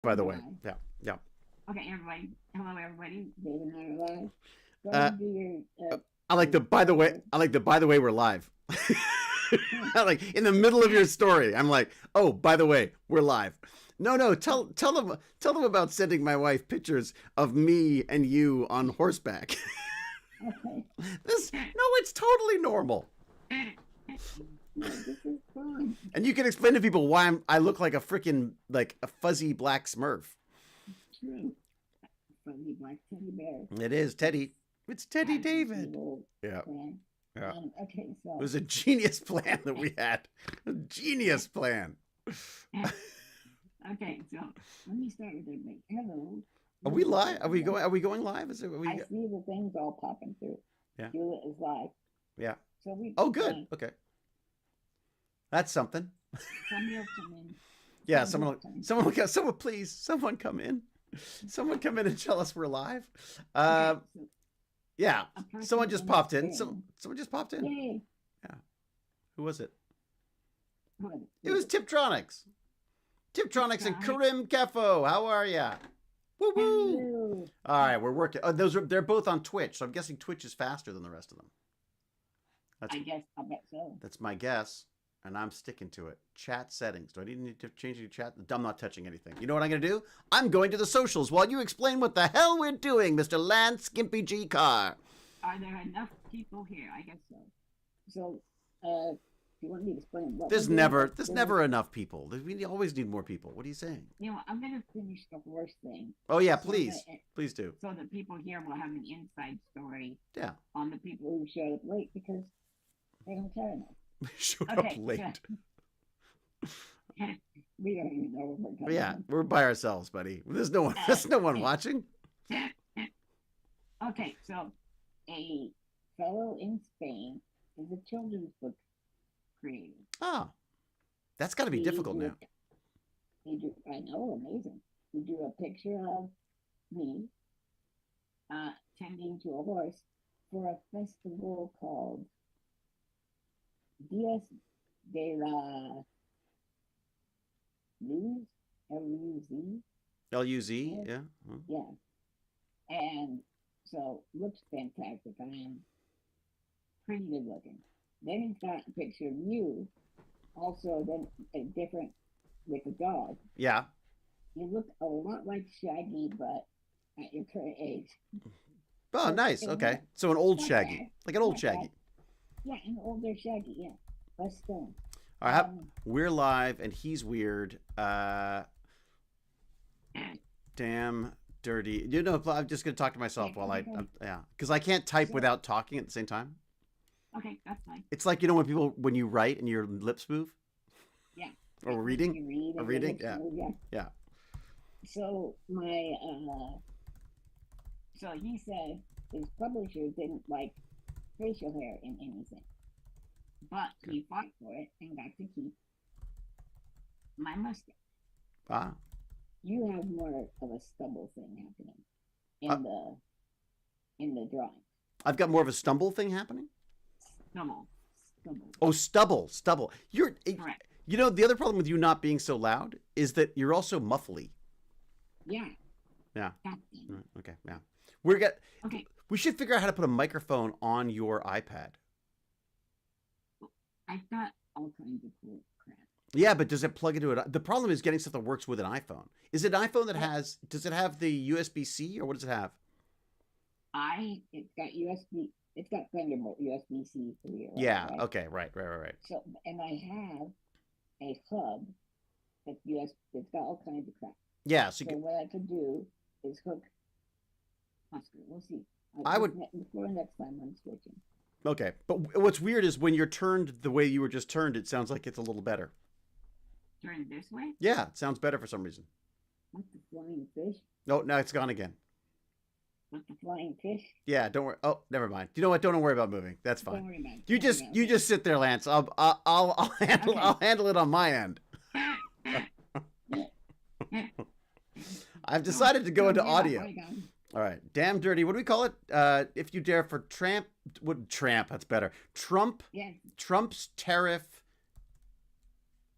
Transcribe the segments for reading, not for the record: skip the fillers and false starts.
by We're the way. live. Yeah, yeah. Okay, everybody. Hello, everybody. David and I are live. Go ahead Uh, and do I like your the by the way. outro. I like the by the way we're live. Like in the middle of your story, I'm like, oh, by the way, we're live. No, no, tell them about sending my wife pictures of me and you on horseback. Okay. This no, it's totally normal. No, this is fun. And you can explain to people why I look like a freaking like a fuzzy black Smurf. True. Fuzzy black teddy bear. It is Teddy. It's Teddy That's an David. evil Yeah, plan. yeah. Okay, It so was a genius plan that we had. A genius plan. okay, so let me start with everybody. Hello. Are we live? Are we going? Are we going live? Is it? Are I we? see the things all popping through. Yeah. Hewlett is live. Yeah. So we Oh, good. Okay. That's something. somebody else come in. Yeah. Somebody else come in. Someone, please, someone come in. Someone come in and tell us we're live. Okay, so Yeah. a person Someone just in popped in. Spain. Someone just popped in. Yay. Who was it? Good. It was Tiptronics. Tiptronics and Tiptronics. Karim Kefo. How are ya? Woo woo. Hello. All right, we're working. Oh, they're both on Twitch, so I'm guessing Twitch is faster than the rest of them. That's I guess I'll bet so. that's my guess, and I'm sticking to it. Chat settings. Do I need to change any chat? I'm not touching anything. You know what I'm going to do? I'm going to the socials while you explain what the hell we're doing, Mr. Lance GimpyG Car. Are there enough people here? I guess so. So, if you want me to explain what There's we're doing, never enough people. We always need more people. What are you saying? You know, I'm gonna finish the horse thing. Oh yeah, So please, that, please do. so that people here will have an inside story Yeah. on the people who showed up late because they don't care enough. Showed up Okay, late. We don't even know what we're But talking yeah, we're by ourselves, buddy. There's no one. There's no one watching. Okay, so a fellow in Spain is a children's book creator. Oh, that's got to be He difficult drew- now. He drew, I know, amazing. He drew a picture of me tending to a horse for a festival called Dias de la Luz, L-U-Z. LUZ. Yeah. Huh. Yeah. And so, looks fantastic. I am pretty good looking. Then he's got a picture of you, also then a different with the dog. Yeah. You look a lot like Shaggy, but at your current age. Oh, So, nice. you know, Okay. So an old not Shaggy, bad. like an old Not bad. Shaggy. Yeah, an older Shaggy, yeah. Less stone. All right. We're live, and he's weird. Damn dirty. You know, I'm just gonna talk to myself while yeah, because I can't type So- without talking at the same time. Okay, that's fine. It's like when you write and your lips move. Yeah. Or reading. You read Or and reading, it yeah. looks smooth, Yeah. So my so he said his publisher didn't like facial hair in anything. But he fought for it and got to keep my mustache. Ah. You have more of a stubble thing happening in the drawing. I've got more of a stumble thing happening. Stubble. Oh, stubble. Correct. You know, the other problem with you not being so loud is that you're also muffly. Yeah. Yeah. Captain. Okay. Yeah. Okay. We should figure out how to put a microphone on your iPad. I've got all kinds of cool crap. Yeah, but does it plug into it? The problem is getting stuff that works with an iPhone. Is it an iPhone that does it have the USB-C or what does it have? It's got USB. It's got Thunderbolt USB-C 3. Yeah. Right? Okay. Right. So, and I have a hub that's USB. It's got all kinds of crap. Yeah. So what I could do is hook. We'll see. Before next time I'm switching. Okay. But what's weird is when you're turned the way you were just turned, it sounds like it's a little better. Turn this way. Yeah, it sounds better for some reason. With the flying fish. Oh, now it's gone again. With the flying fish. Yeah, don't worry. Oh, never mind. You know what? Don't worry about moving. That's fine. Don't worry about it. You just sit there, Lance. I'll handle Okay. I'll handle it on my end. I've decided to go into audio. All right, damn dirty. What do we call it? If you dare for tramp. That's better. Yes. Trump's tariff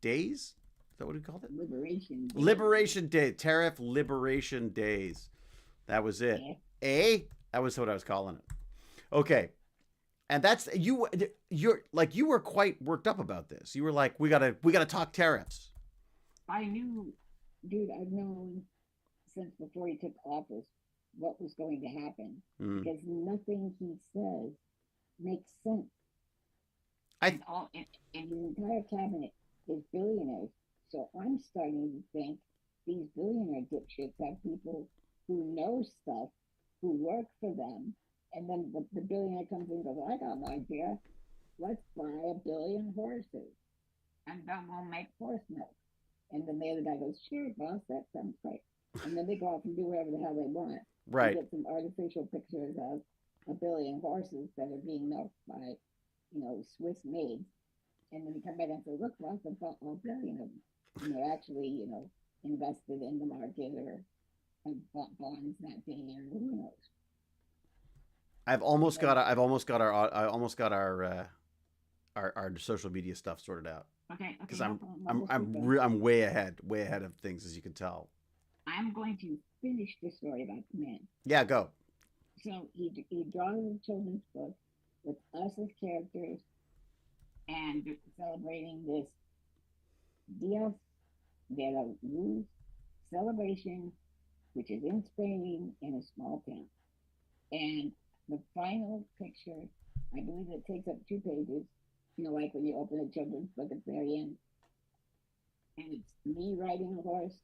days. Is that what he called it? Liberation Day. Liberation Day. Tariff Liberation Days. That was it. That was what I was calling it. Okay. And that's you were quite worked up about this. You were like, we gotta talk tariffs. I knew, dude, I've known since before he took office what was going to happen. Because nothing he says makes sense. And his entire cabinet is billionaires. So I'm starting to think these billionaire dipshits have people who know stuff, who work for them, and then the billionaire comes in and goes, I got an idea. Let's buy 1 billion horses, and then we'll make horse milk. And then the other guy goes, sure, boss, that sounds great. And then they go off and do whatever the hell they want. Right. They get some artificial pictures of 1 billion horses that are being milked by, Swiss maids. And then they come back and say, look, boss, I bought 1 billion of them. And they're actually, invested in the market or have bought bonds that day, or who knows. I've almost got our social media stuff sorted out. Okay. Because I'm way ahead of things, as you can tell. I'm going to finish the story about the man. Yeah, go. So he draws a children's book with us as characters and celebrating this Dia de la Luz celebration, which is in Spain in a small town. And the final picture, I believe it takes up 2 pages, like when you open a children's book at the very end. And it's me riding a horse,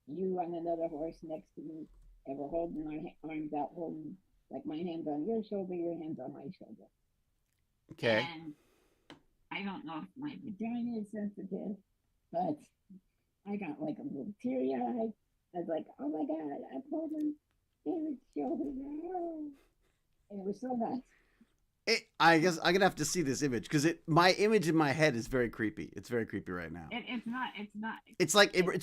you on another horse next to me, and we're holding our arms out, holding, like my hands on your shoulder, your hands on my shoulder. Okay. And I don't know if my vagina is sensitive, but I got like a little teary-eyed. I was like, oh my God, I'm holding David's shoulder now. And it was so nice. I guess I'm gonna have to see this image because my image in my head is very creepy. It's very creepy right now. It's not. It's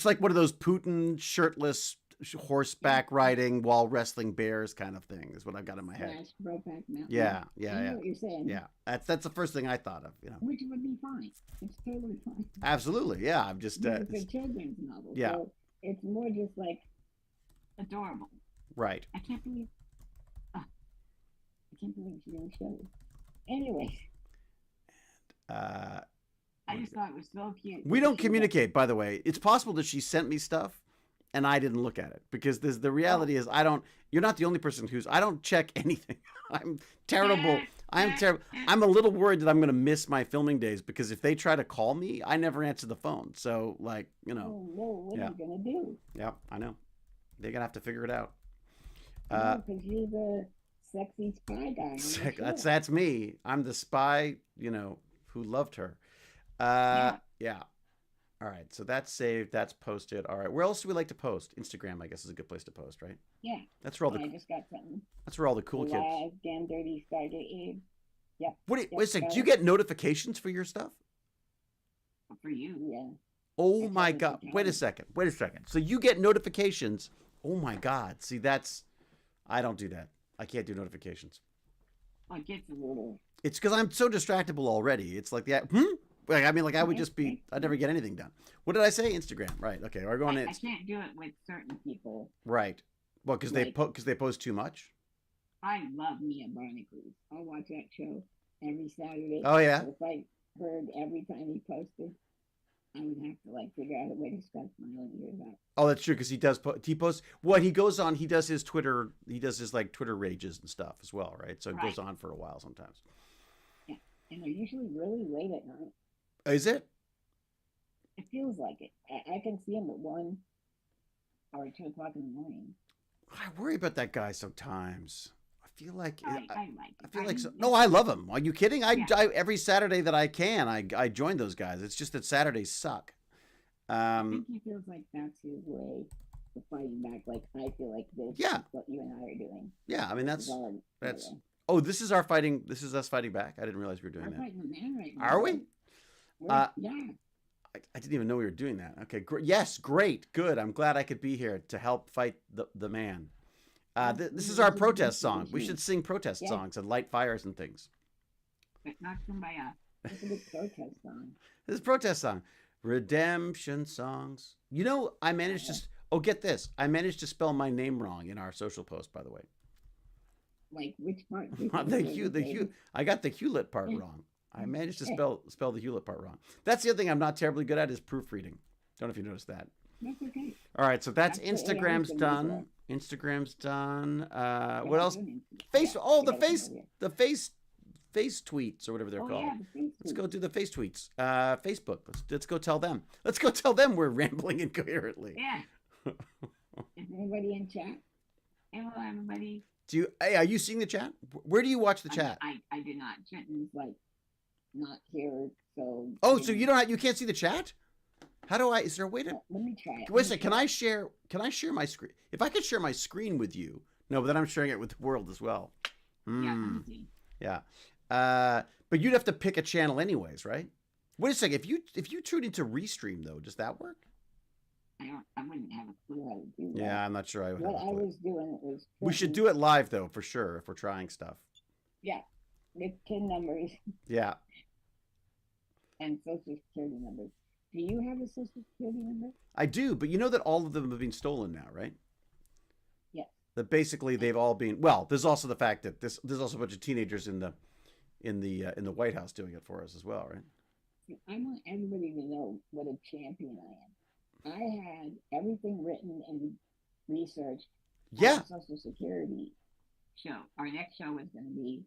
like one of those Putin shirtless horseback riding while wrestling bears kind of thing is what I've got in my head. Brokeback Mountain. Yeah. I know what you're saying. Yeah, that's the first thing I thought of. Which would be fine. It's totally fine. Absolutely, yeah. I'm just it's a children's novel. Yeah. So it's more just like adorable. Right. I can't believe she didn't show it. Anyway. I just thought it was so cute. We don't communicate, by the way. It's possible that she sent me stuff and I didn't look at it because the reality is you're not the only person I don't check anything. I'm terrible. I'm terrible. I'm a little worried that I'm going to miss my filming days because if they try to call me, I never answer the phone. So Oh, no, what are you going to do? Yeah, I know. They're going to have to figure it out. Because you're the sexy spy guy. That's me. I'm the spy, who loved her. Yeah. All right. So that's saved. That's posted. All right. Where else do we like to post? Instagram, I guess, is a good place to post, right? Yeah. That's where I just got something. That's where all the cool kids. Damn dirty Stargate Abes. Yep. Wait a second. Do you get notifications for your stuff? For you, yeah. Oh my God. Wait a second. So you get notifications. Oh my God. See, I don't do that. I can't do notifications. It gets a little. It's because I'm so distractible already. It's like that. I would just be. I'd never get anything done. What did I say? Instagram. Right. Okay. We're going in. I can't do it with certain people. Right. Well, because they post too much. I love Mia Barnacle. I'll watch that show every Saturday. Oh yeah. So if I heard every time he posted, I would have to figure out a way to scratch my own ears out. Oh, that's true because he does. He posts. What he goes on. He does his Twitter. He does his Twitter rages and stuff as well, right? So it goes on for a while sometimes. Yeah, and they're usually really late at night. Is it? It feels like it. I can see him at 1 or 2 o'clock in the morning. I worry about that guy sometimes. I feel like I like it. I feel like no, I love him. Are you kidding? I every Saturday that I can, I join those guys. It's just that Saturdays suck. I think he feels like that's his way of fighting back. I feel like this is what you and I are doing. Yeah, I mean that's. Oh, this is our fighting. This is us fighting back. I didn't realize we were doing that. We're fighting the man right now. Are we? Yeah. I didn't even know we were doing that. Okay, yes, great, good. I'm glad I could be here to help fight the man. This is our protest song. We should sing protest songs and light fires and things. But not somebody else. It's a good protest song. This is a protest song. Redemption songs. You know, I managed to. Oh, get this! I managed to spell my name wrong in our social post. By the way, Like which part? I got the Hewlett part wrong. I managed to spell the Hewlett part wrong. That's the other thing I'm not terribly good at is proofreading. Don't know if you noticed that. That's okay. All right, so that's That's Instagram's the done. Instagram's done. What else? Face. The face tweets or whatever they're called. Yeah, the Let's go do the face tweets. Facebook. Let's go tell them. Let's go tell them we're rambling incoherently. Yeah. Is anybody in chat? Hello, everybody. Hey, are you seeing the chat? Where do you watch the chat? I do not. Trenton's like not here, so. Oh, so you can't see the chat? How do I? Is there a way to? Let me try it. Wait a second. Can I share my screen? If I could share my screen with you, no, but then I'm sharing it with the world as well. Yeah. Let me see. Yeah. But you'd have to pick a channel anyways, right? Wait a second. If you tuned into Restream though, does that work? I wouldn't have a clue how to do that. Yeah, I'm not sure I would. What I was doing was. We should do it live though, for sure, if we're trying stuff. Yeah, with PIN numbers. Yeah. And social security numbers. Do you have a social security number? I do, but you know that all of them have been stolen now, right? Yes. That basically they've all been. Well, there's also the fact that there's also a bunch of teenagers in the White House doing it for us as well, right? I want everybody to know what a champion I am. I had everything written and researched. Yeah. On Social Security show. Our next show is going to be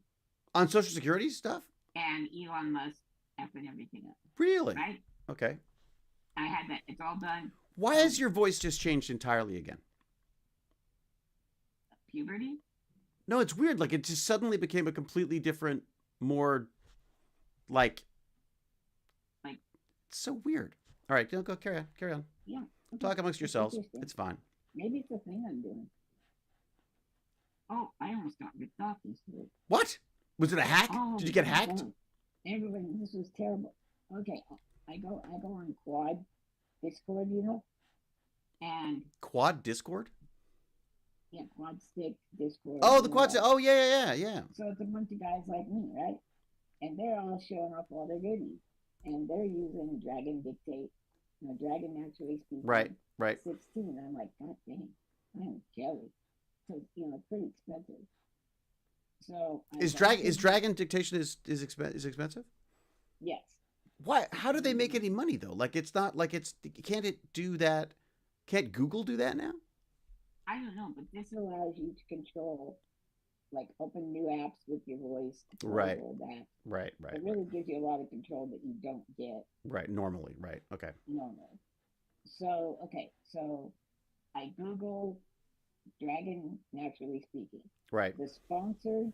on Social Security stuff. And Elon Musk effing everything up. Really? Right. Okay. I had that. It's all done. Why has your voice just changed entirely again? Puberty? No, it's weird. Like it just suddenly became a completely different, more like it's so weird. All right, go carry on. Yeah. Okay. Talk amongst yourselves. It's fine. Maybe it's the thing I'm doing. Oh, I almost got ripped off yesterday. What? Was it a hack? Oh, did you get hacked? Everybody, this was terrible. Okay, I go on Quad Discord, you know, and Quad Discord. Yeah, Quad Stick Discord. Oh, the Quad Stick. Oh, yeah. So it's a bunch of guys like me, right? And they're all showing off all their goodies, and they're using Dragon Dictate, Dragon Naturally Speaking. Right. 16. I'm like, God dang, I am jelly. So pretty expensive. So is Dragon Dictation is expensive? Yes. Why? How do they make any money though? Like it's not like can't it do that? Can't Google do that now? I don't know, but this allows you to control, like open new apps with your voice. Right. That. Right. It really gives you a lot of control that you don't get. Right. Normally. Right. Okay. Normally. So I Google Dragon Naturally Speaking. Right. The sponsored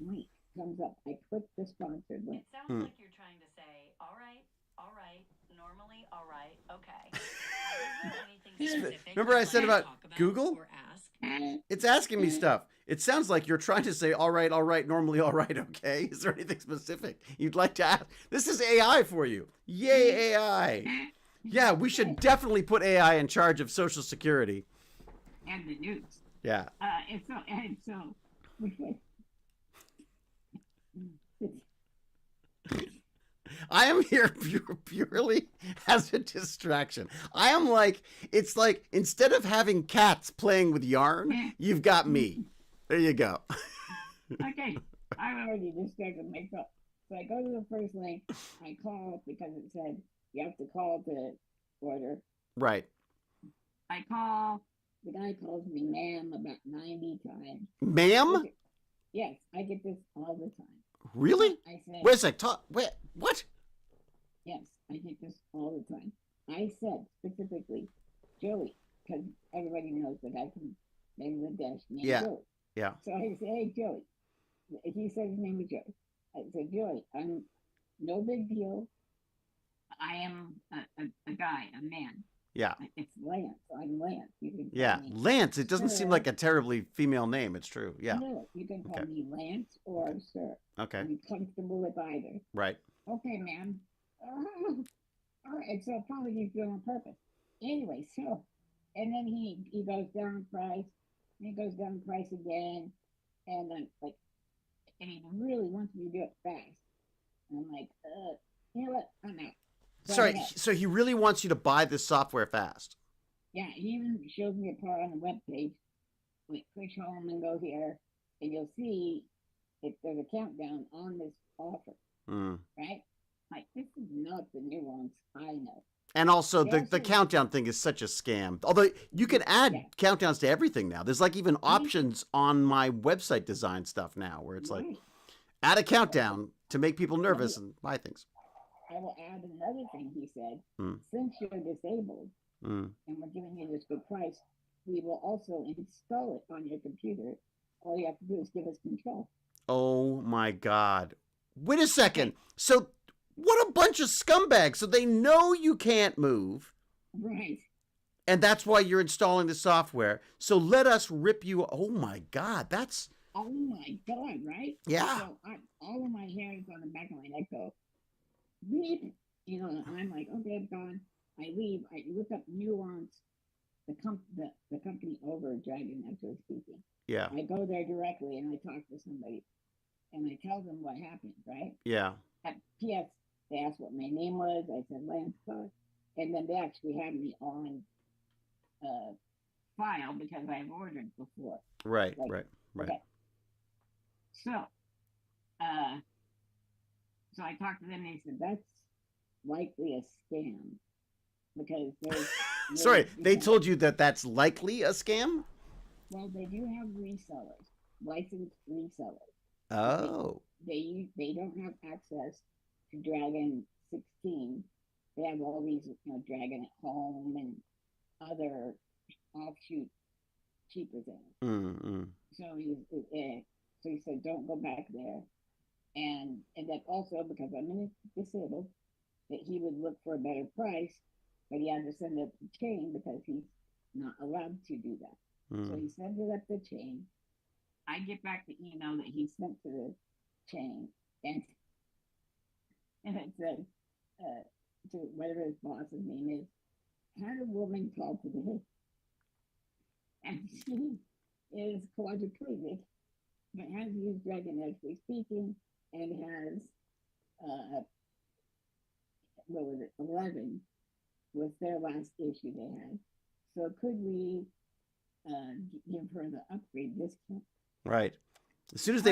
link comes up. I click the sponsored link. It sounds like you're trying to say, all right, normally, all right, okay. Is there anything specific? Remember I said about Google? Or ask? It's asking me stuff. It sounds like you're trying to say, all right, normally, all right, okay. Is there anything specific you'd like to ask? This is AI for you. Yay, AI. Yeah, we should definitely put AI in charge of Social Security. And the news. Yeah. And so I am here purely as a distraction. I am like, it's like instead of having cats playing with yarn, you've got me. There you go. Okay, I'm already distracted myself. So I go to the first link. I call because it said you have to call to order. Right. I call. The guy calls me ma'am about 90 times. Ma'am? Yes, I get this all the time. Really? I said, wait a sec. Wait, what? Yes, I get this all the time. I said specifically, Joey, because everybody knows the guy from Bangladesh named Joey. Yeah. So I say, hey, Joey. He said his name was Joey. I said, Joey, I'm no big deal. I am a guy, a man. Yeah. It's Lance. I'm Lance. You can call me Lance. It doesn't seem like a terribly female name. It's true. Yeah. No, you can call me Lance or Sir. Okay. I'm comfortable with either. Right. Okay, man. All right. So probably he's doing on purpose. Anyway, so, and then he goes down in price. And he goes down in price again. And then, and he really wants me to do it fast. And I'm like, you know what? I'm out. Sorry, ahead. so he really wants you to buy this software fast. Yeah, he even shows me a part on the web page. Click home and go here, and you'll see if there's a countdown on this offer, Mm. right? Like, this is not the nuance I know. And also, They the also- countdown thing is such a scam. Although you can add Yeah. countdowns to everything now. There's like even options on my website design stuff now where it's like, Right. add a countdown to make people nervous and buy things. I will add another thing he said. Mm. Since you're disabled Mm. and we're giving you this good price, we will also install it on your computer. All you have to do is give us control. Oh my God. Wait a second. So what a bunch of scumbags. So they know you can't move. Right. And that's why you're installing the software. So let us rip you. Oh my God. That's. Oh my God, right? Yeah. So all of my hairs on the back of my neck go, beep. You know, and I'm like, okay, I'm gone. I leave. I look up Nuance, the company over Dragon Network speaking. Yeah. I go there directly and I talk to somebody and I tell them what happened, right? Yeah. At PS, they asked what my name was. I said Lance Clark. And then they actually had me on file because I've ordered before. Right. Like, Right. Right. Okay. So, so I talked to them and they said that's likely a scam because there's. Sorry. They told you that that's likely a scam? Well, they do have resellers, licensed resellers. Oh. They don't have access to Dragon 16. They have all these, Dragon at Home and other offshoot cheaper things. Mm-mm. So he said, don't go back there, and that also because I'm disabled, that he would look for a better price, but he had to send up the chain because he's not allowed to do that. So he sent it up the chain. I get back the email that he sent to the chain, and it said to whatever his boss's name is, had a woman call today, and she is quadriplegic, but has used Dragon Network speaking and has 11 was their last issue they had. So could we give her the upgrade discount? Right. As soon as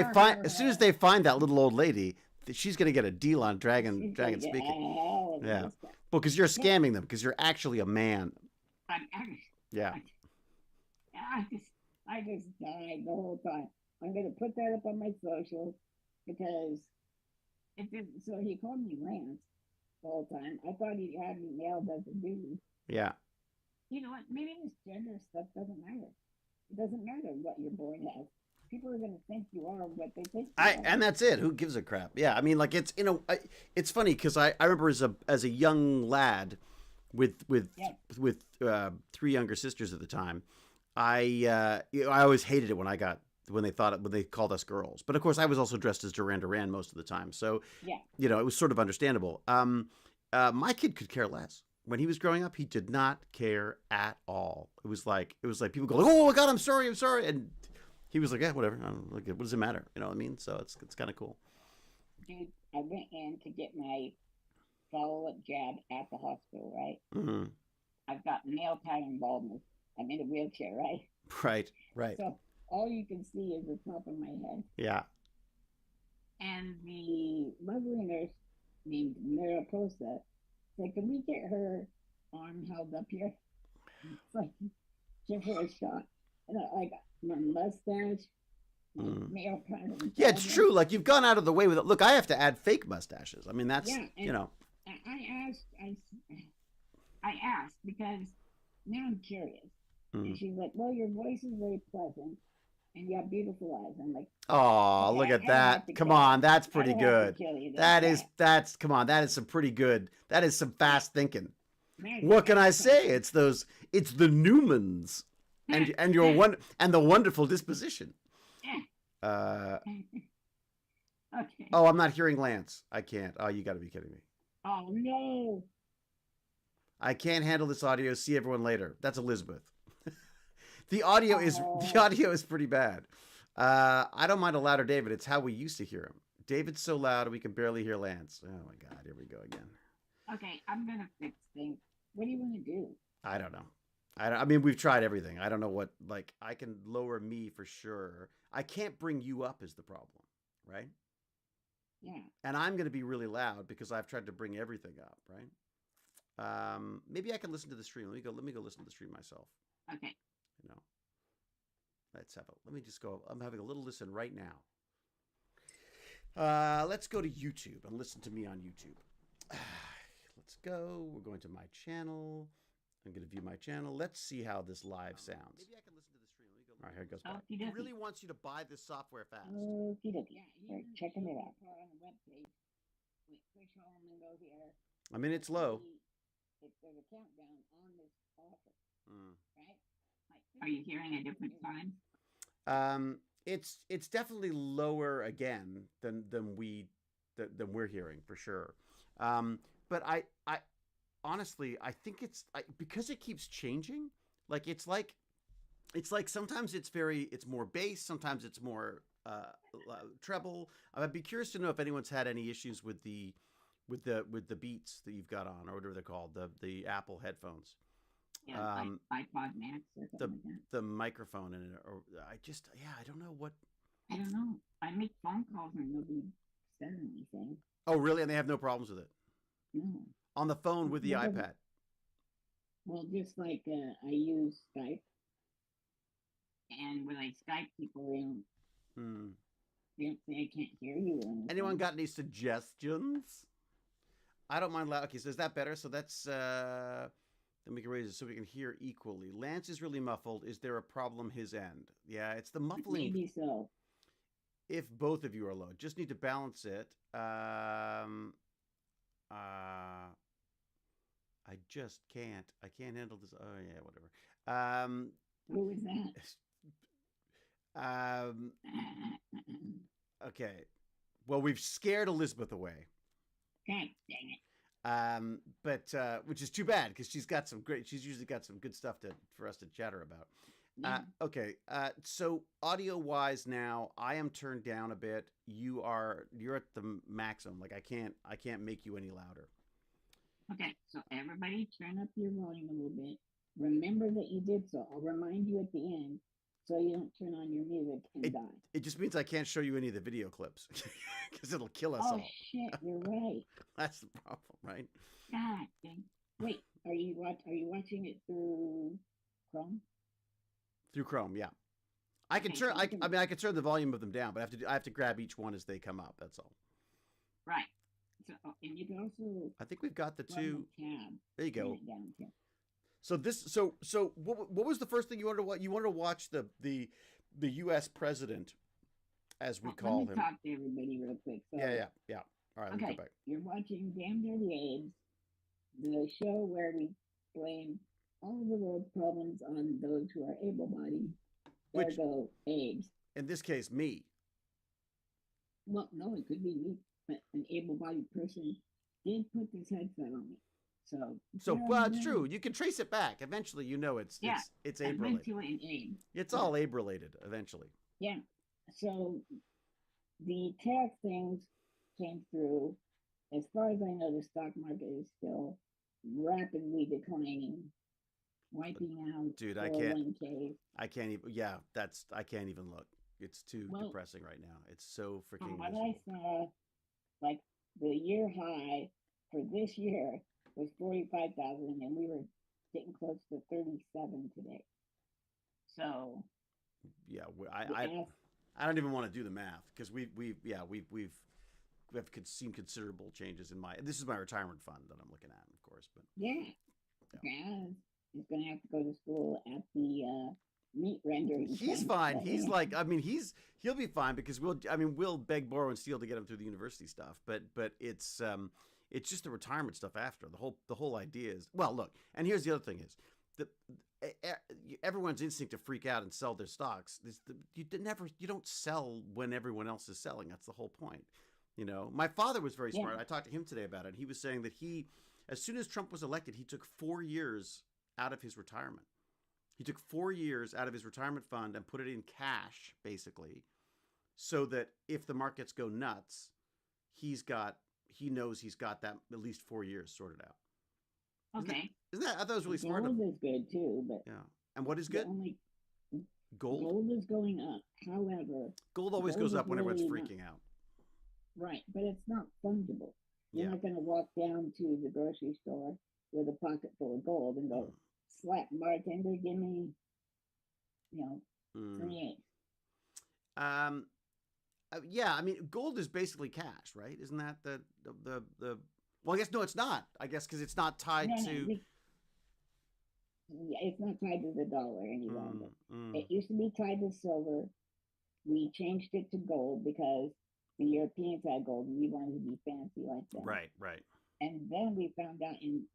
they find that little old lady, she's going to get a deal on Dragon speaking. Yeah. Well, because you're scamming them because you're actually a man. Yeah. I just died the whole time. I'm going to put that up on my socials because so he called me Lance the whole time. I thought he had me nailed as a dude. Yeah. You know what? Maybe this gender stuff doesn't matter. It doesn't matter what you're born as. People are going to think you are what they think you are. And that's it. Who gives a crap? Yeah. I mean, like it's it's funny because I remember as a young lad with 3 younger sisters at the time. I always hated it when they called us girls. But of course, I was also dressed as Duran Duran most of the time. So, yeah. It was sort of understandable. My kid could care less. When he was growing up, he did not care at all. It was like people go, "Oh my God, I'm sorry," and he was like, "Yeah, whatever. What does it matter?" You know what I mean? So it's kind of cool. Dude, I went in to get my follow-up jab at the hospital, right? Mm-hmm. I've got male pattern baldness. I'm in a wheelchair, right? Right. So all you can see is the top of my head. Yeah. And the lovely nurse named Mariposa said, "Can we get her arm held up here? It's like, give her a shot." And I got my mustache, my male pattern. Yeah, it's true. Like you've gone out of the way with it. Look, I have to add fake mustaches. I mean, that's I asked because now I'm curious. And she's like, "Well, your voice is very pleasant, and you have beautiful eyes." I'm like, "Oh, okay, look at that! Come on, that's pretty good. That is some pretty good. That is some fast thinking. What can I say? It's the Newmans, and your the wonderful disposition." Okay. Oh, I'm not hearing Lance. I can't. Oh, you got to be kidding me. Oh no! I can't handle this audio. See everyone later. That's Elizabeth. The audio is pretty bad. I don't mind a louder David. It's how we used to hear him. David's so loud we can barely hear Lance. Oh my God, here we go again. Okay, I'm gonna fix things. What do you want to do? I don't know. I mean, we've tried everything. I don't know what, like, I can lower me for sure. I can't bring you up is the problem, right? Yeah. And I'm going to be really loud because I've tried to bring everything up, right? Maybe I can listen to the stream. Let me go listen to the stream myself. Okay. You know, let me just go. I'm having a little listen right now. Let's go to YouTube and listen to me on YouTube. Let's go. We're going to my channel. I'm going to view my channel. Let's see how this live somes. Maybe I can listen to the stream. Let me go. All right, here it goes. He really wants you to buy this software fast. Okie dokie. Yeah, start checking it out. On the webpage. Push home and go here. I mean, it's low. There's a countdown on this offer, right? Are you hearing a different time? It's definitely lower again than we're hearing for sure. But I honestly I think it's because it keeps changing. Like it's like sometimes it's more bass, sometimes it's more treble. I'd be curious to know if anyone's had any issues with the Beats that you've got on, or whatever they're called, the Apple headphones. Yeah, iPod Max or something like that. The microphone in it, or I don't know what. I don't know. I make phone calls and nobody says anything. Oh, really? And they have no problems with it? No. On the phone with the iPad? Well, just like I use Skype. And when I Skype people, they don't say I can't hear you. Anyone got any suggestions? I don't mind loud. Okay, so is that better? So that's then we can raise it so we can hear equally. Lance is really muffled. Is there a problem his end? Yeah, it's the muffling. Maybe so. If both of you are low, just need to balance it. I just can't. I can't handle this. Oh yeah, whatever. Who is that? Okay. Well, we've scared Elizabeth away. God dang it. But which is too bad because she's usually got some good stuff for us to chatter about. Okay. So audio wise now, I am turned down a bit. You're at the maximum. Like I can't make you any louder. Okay. So everybody turn up your volume a little bit. Remember that you did so. I'll remind you at the end so you don't turn on your music and die. It just means I can't show you any of the video clips because it'll kill us all. Oh shit, you're right. That's the problem, right? God dang. Wait, are you watching it through Chrome? Through Chrome, yeah. I can turn. I can turn the volume of them down, but I have to grab each one as they come up. That's all. Right. So, and you can also. I think we've got the two. Tab. There you go. Down here. So what was the first thing you wanted to watch? You wanted to watch the U.S. president, as we call him. Let me talk to everybody real quick. So, yeah. All right, let me okay, go back. you're watching Damn Dirty Abes, the show where we blame all of the world's problems on those who are able-bodied. Ergo, Abes. In this case, me. Well, no, it could be me, but an able-bodied person did put this headset on me. So well, it's true. You can trace it back. Eventually, it's Abe related. It's all Abe related eventually. Yeah. So the tech things came through. As far as I know, the stock market is still rapidly declining, wiping out. Dude, I can't even. Yeah, I can't even look. It's too depressing right now. It's so freaking. From what I saw, like the year high for this year was 45,000, and we were getting close to 37 today. So. Yeah, I don't even want to do the math because we've seen considerable changes in this is my retirement fund that I'm looking at, of course, but yeah. He's gonna have to go to school at the meat rendering. He's fine. He's he'll be fine because we'll beg, borrow, and steal to get him through the university stuff, but it's just the retirement stuff after. The whole idea is, well, look, and here's the other thing is everyone's instinct to freak out and sell their stocks. You don't sell when everyone else is selling. That's the whole point. My father was very smart. I talked to him today about it. He was saying that as soon as Trump was elected, he took 4 years out of his retirement. He took 4 years out of his retirement fund and put it in cash, basically, so that if the markets go nuts, he's got he knows he's got that at least 4 years sorted out. Okay. Isn't that? I thought it was really smart. Gold is good too, but Yeah. And what is the good? only Gold. gold is going up. However, Gold always gold goes is up when everyone's really freaking out. right, but it's not fungible. You're Yeah. not going to walk down to the grocery store with a pocket full of gold and go, slap bartender, give me, 28. Yeah, I mean, gold is basically cash, right? Isn't that the well, I guess no, it's not. I guess because it's not tied to. Yeah, it's not tied to the dollar any longer. Mm. It used to be tied to silver. We changed it to gold because the Europeans had gold and we wanted to be fancy like that. Right. And then we found out in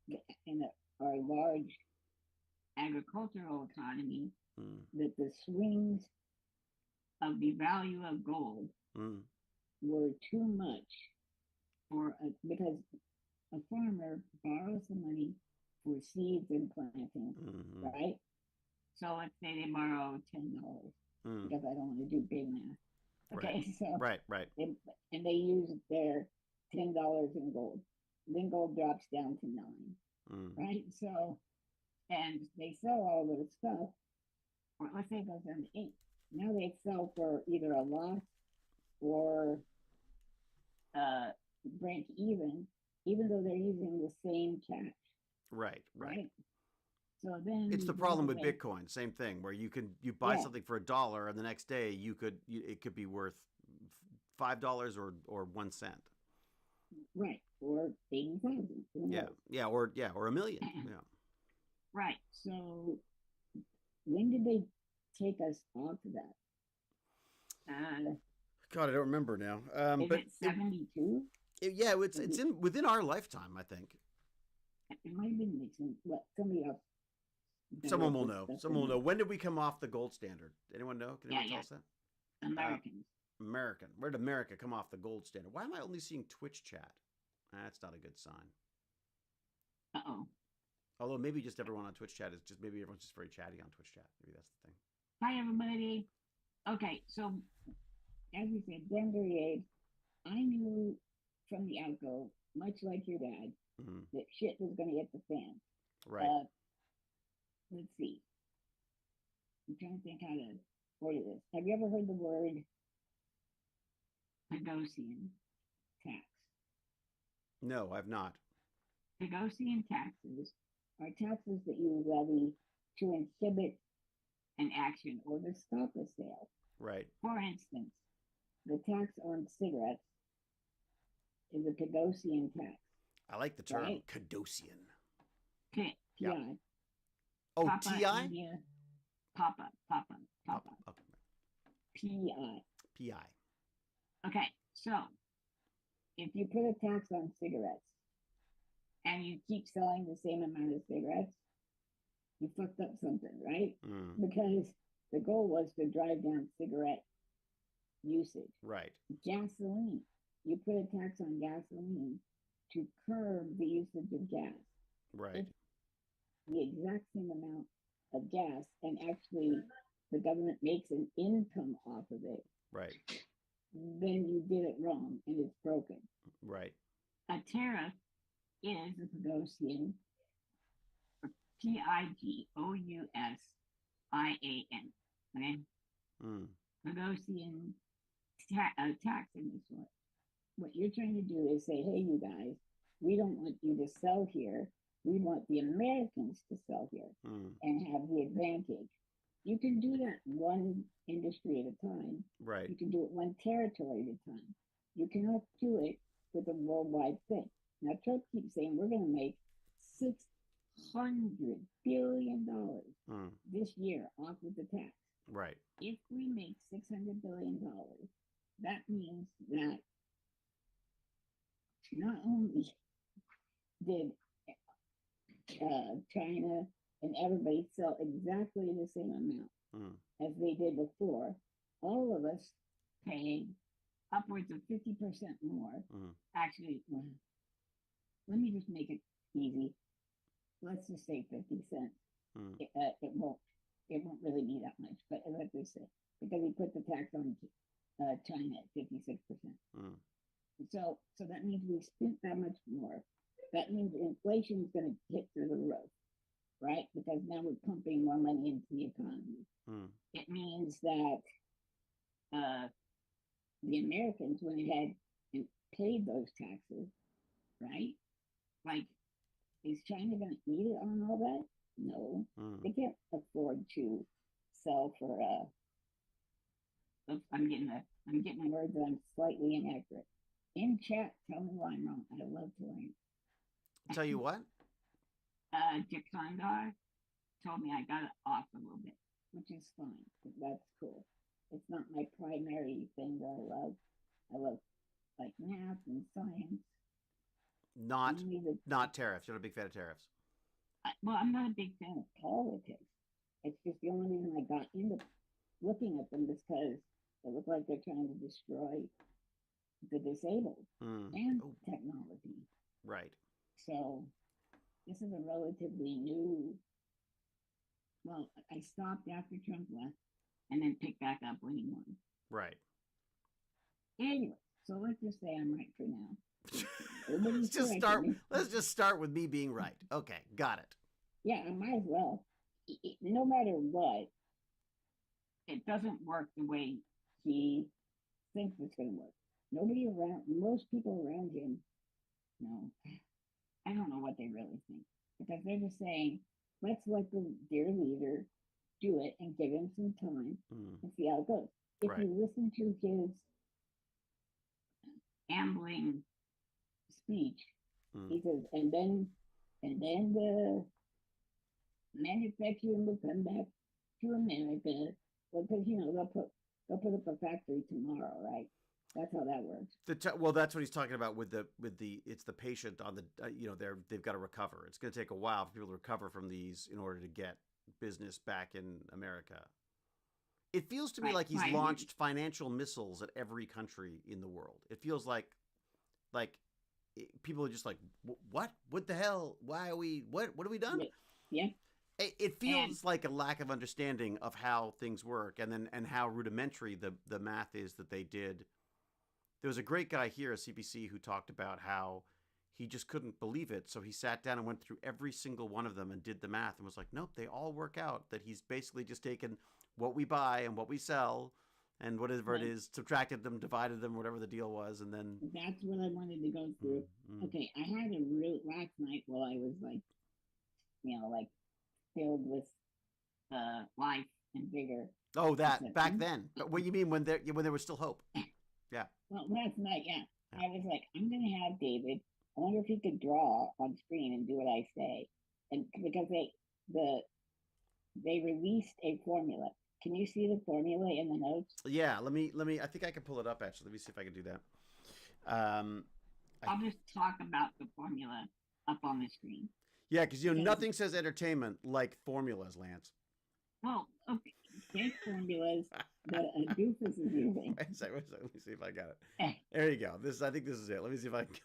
our large Agricultural economy that the swings of the value of gold were too much because a farmer borrows the money for seeds and planting, right? So let's say they borrow $10 because I don't want to do big math. Okay, so right. and they use their $10 in gold. Then gold drops down to 9, right? So, and they sell all this stuff, or let's say it goes down to 8. Now they sell for either a loss or break even though they're using the same cash. Right. So then It's the problem with Bitcoin. Same thing, where you buy something for $1, and the next day it could be worth $5 or 1 cent. Right, or 80,000. Or $1 million. Yeah. Right. So when did they take us off of that? God, I don't remember now. Is it 72? It's within our lifetime, I think. It might have been Nixon. Well, somebody else. Someone will know. Someone will know. When did we come off the gold standard? Anyone know? Can anyone tell us that? Americans. American. Where did America come off the gold standard? Why am I only seeing Twitch chat? That's not a good sign. Uh-oh. Although maybe just everyone on Twitch chat maybe everyone's just very chatty on Twitch chat. Maybe that's the thing. Hi, everybody. Okay, so as you said, Dirty Abes, I knew from the outgo, much like your dad, that shit was going to hit the fan. Right. Let's see. I'm trying to think how to word this. Have you ever heard the word Pagosian tax? No, I've not. Pagosian taxes are taxes that you levy to inhibit an action or to stop a sale. Right. For instance, the tax on cigarettes is a Pagosian tax. I like the term, right? Cadosian. P-I. Yeah. Oh, Papa, T-I? India, Papa. Okay. P-I. P-I. Okay, so if you put a tax on cigarettes and you keep selling the same amount of cigarettes, you fucked up something, right? Because the goal was to drive down cigarette usage. Right. Gasoline. You put a tax on gasoline to curb the usage of gas. Right. It's the exact same amount of gas, and actually the government makes an income off of it. Right. Then you did it wrong and it's broken. Right. A tariff is a Pagosian, Pigousian, okay? Pagosian tax in this one. What you're trying to do is say, hey, you guys, we don't want you to sell here. We want the Americans to sell here and have the advantage. You can do that one industry at a time. Right. You can do it one territory at a time. You cannot do it with a worldwide thing. Now, Trump keeps saying we're going to make $600 billion this year off of the tax. Right. If we make $600 billion, that means that not only did China and everybody sell exactly the same amount as they did before, all of us paid upwards of 50% more. Actually, let me just make it easy. Let's just say 50 cents. It won't really be that much, but let's just say, because he put the tax on China at 56%. So that means we spent that much more. That means inflation is going to hit through the roof, right? Because now we're pumping more money into the economy. Mm. It means that uh, the Americans went ahead and paid those taxes, right? Like, is China going to eat it on all that? No, they can't afford to sell for. I'm getting words that I'm slightly inaccurate. In chat, tell me why I'm wrong. I love to learn. Tell you what? Jakandar told me I got it off a little bit. Which is fine. That's cool. It's not my primary thing that I love. I love like math and science. Not tariffs. You're not a big fan of tariffs. Well, I'm not a big fan of politics. It's just the only reason I got into looking at them because they look like they're trying to destroy the disabled and technology. Right. So this is a relatively new. Well, I stopped after Trump left and then picked back up when he won. Right. Anyway, so let's just say I'm right for now. Let's just start with me being right. Okay, got it. Yeah, I might as well. No matter what, It doesn't work the way he thinks it's going to work. Most people around him, no, I don't know what they really think because they're just saying, let's let the dear leader do it and give him some time and see how it goes. If you listen to his ambling speech, he says, and then the manufacturing will come back to America because they'll put up a factory tomorrow, right? That's how that works. Well, that's what he's talking about with the it's the patient on the they've got to recover. It's going to take a while for people to recover from these in order to get business back in America. It feels to me like he's launched financial missiles at every country in the world. It feels like people are just like, what? What the hell? Why are we? What have we done? Yeah. It feels like a lack of understanding of how things work, and how rudimentary the math is that they did. There was a great guy here at CBC who talked about how he just couldn't believe it, so he sat down and went through every single one of them and did the math and was like, nope, they all work out. That he's basically just taken what we buy and what we sell and whatever it is, subtracted them, divided them, whatever the deal was, and then... That's what I wanted to go through. Okay, I had a last night while I was filled with life and vigor. Oh, that back then. But what you mean when there was still hope? Yeah. Well, last night, yeah. I was like, I'm gonna have David. I wonder if he could draw on screen and do what I say, and because they released a formula. Can you see the formula in the notes? Yeah. Let me. I think I can pull it up actually. Let me see if I can do that. I'll just talk about the formula up on the screen. Yeah, because nothing says entertainment like formulas, Lance. Well, okay. Fake formulas that a doofus is using. Wait a second, let me see if I got it. There you go. I think this is it. Let me see if I can.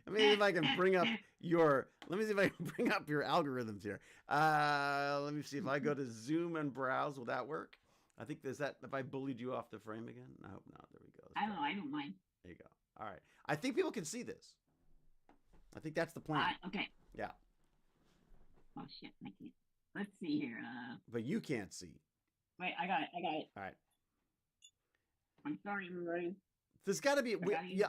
Let me see if I can bring up your. Let me see if I can bring up your algorithms here. Let me see if I go to Zoom and browse. Will that work? I think if I bullied you off the frame again. I hope not. There we go. I don't know. I don't mind. There you go. All right. I think people can see this. I think that's the plan. Okay. Yeah. Oh shit! I can't. Let's see here. But you can't see. Wait, I got it. All right. I'm sorry, Rory. There's got to be,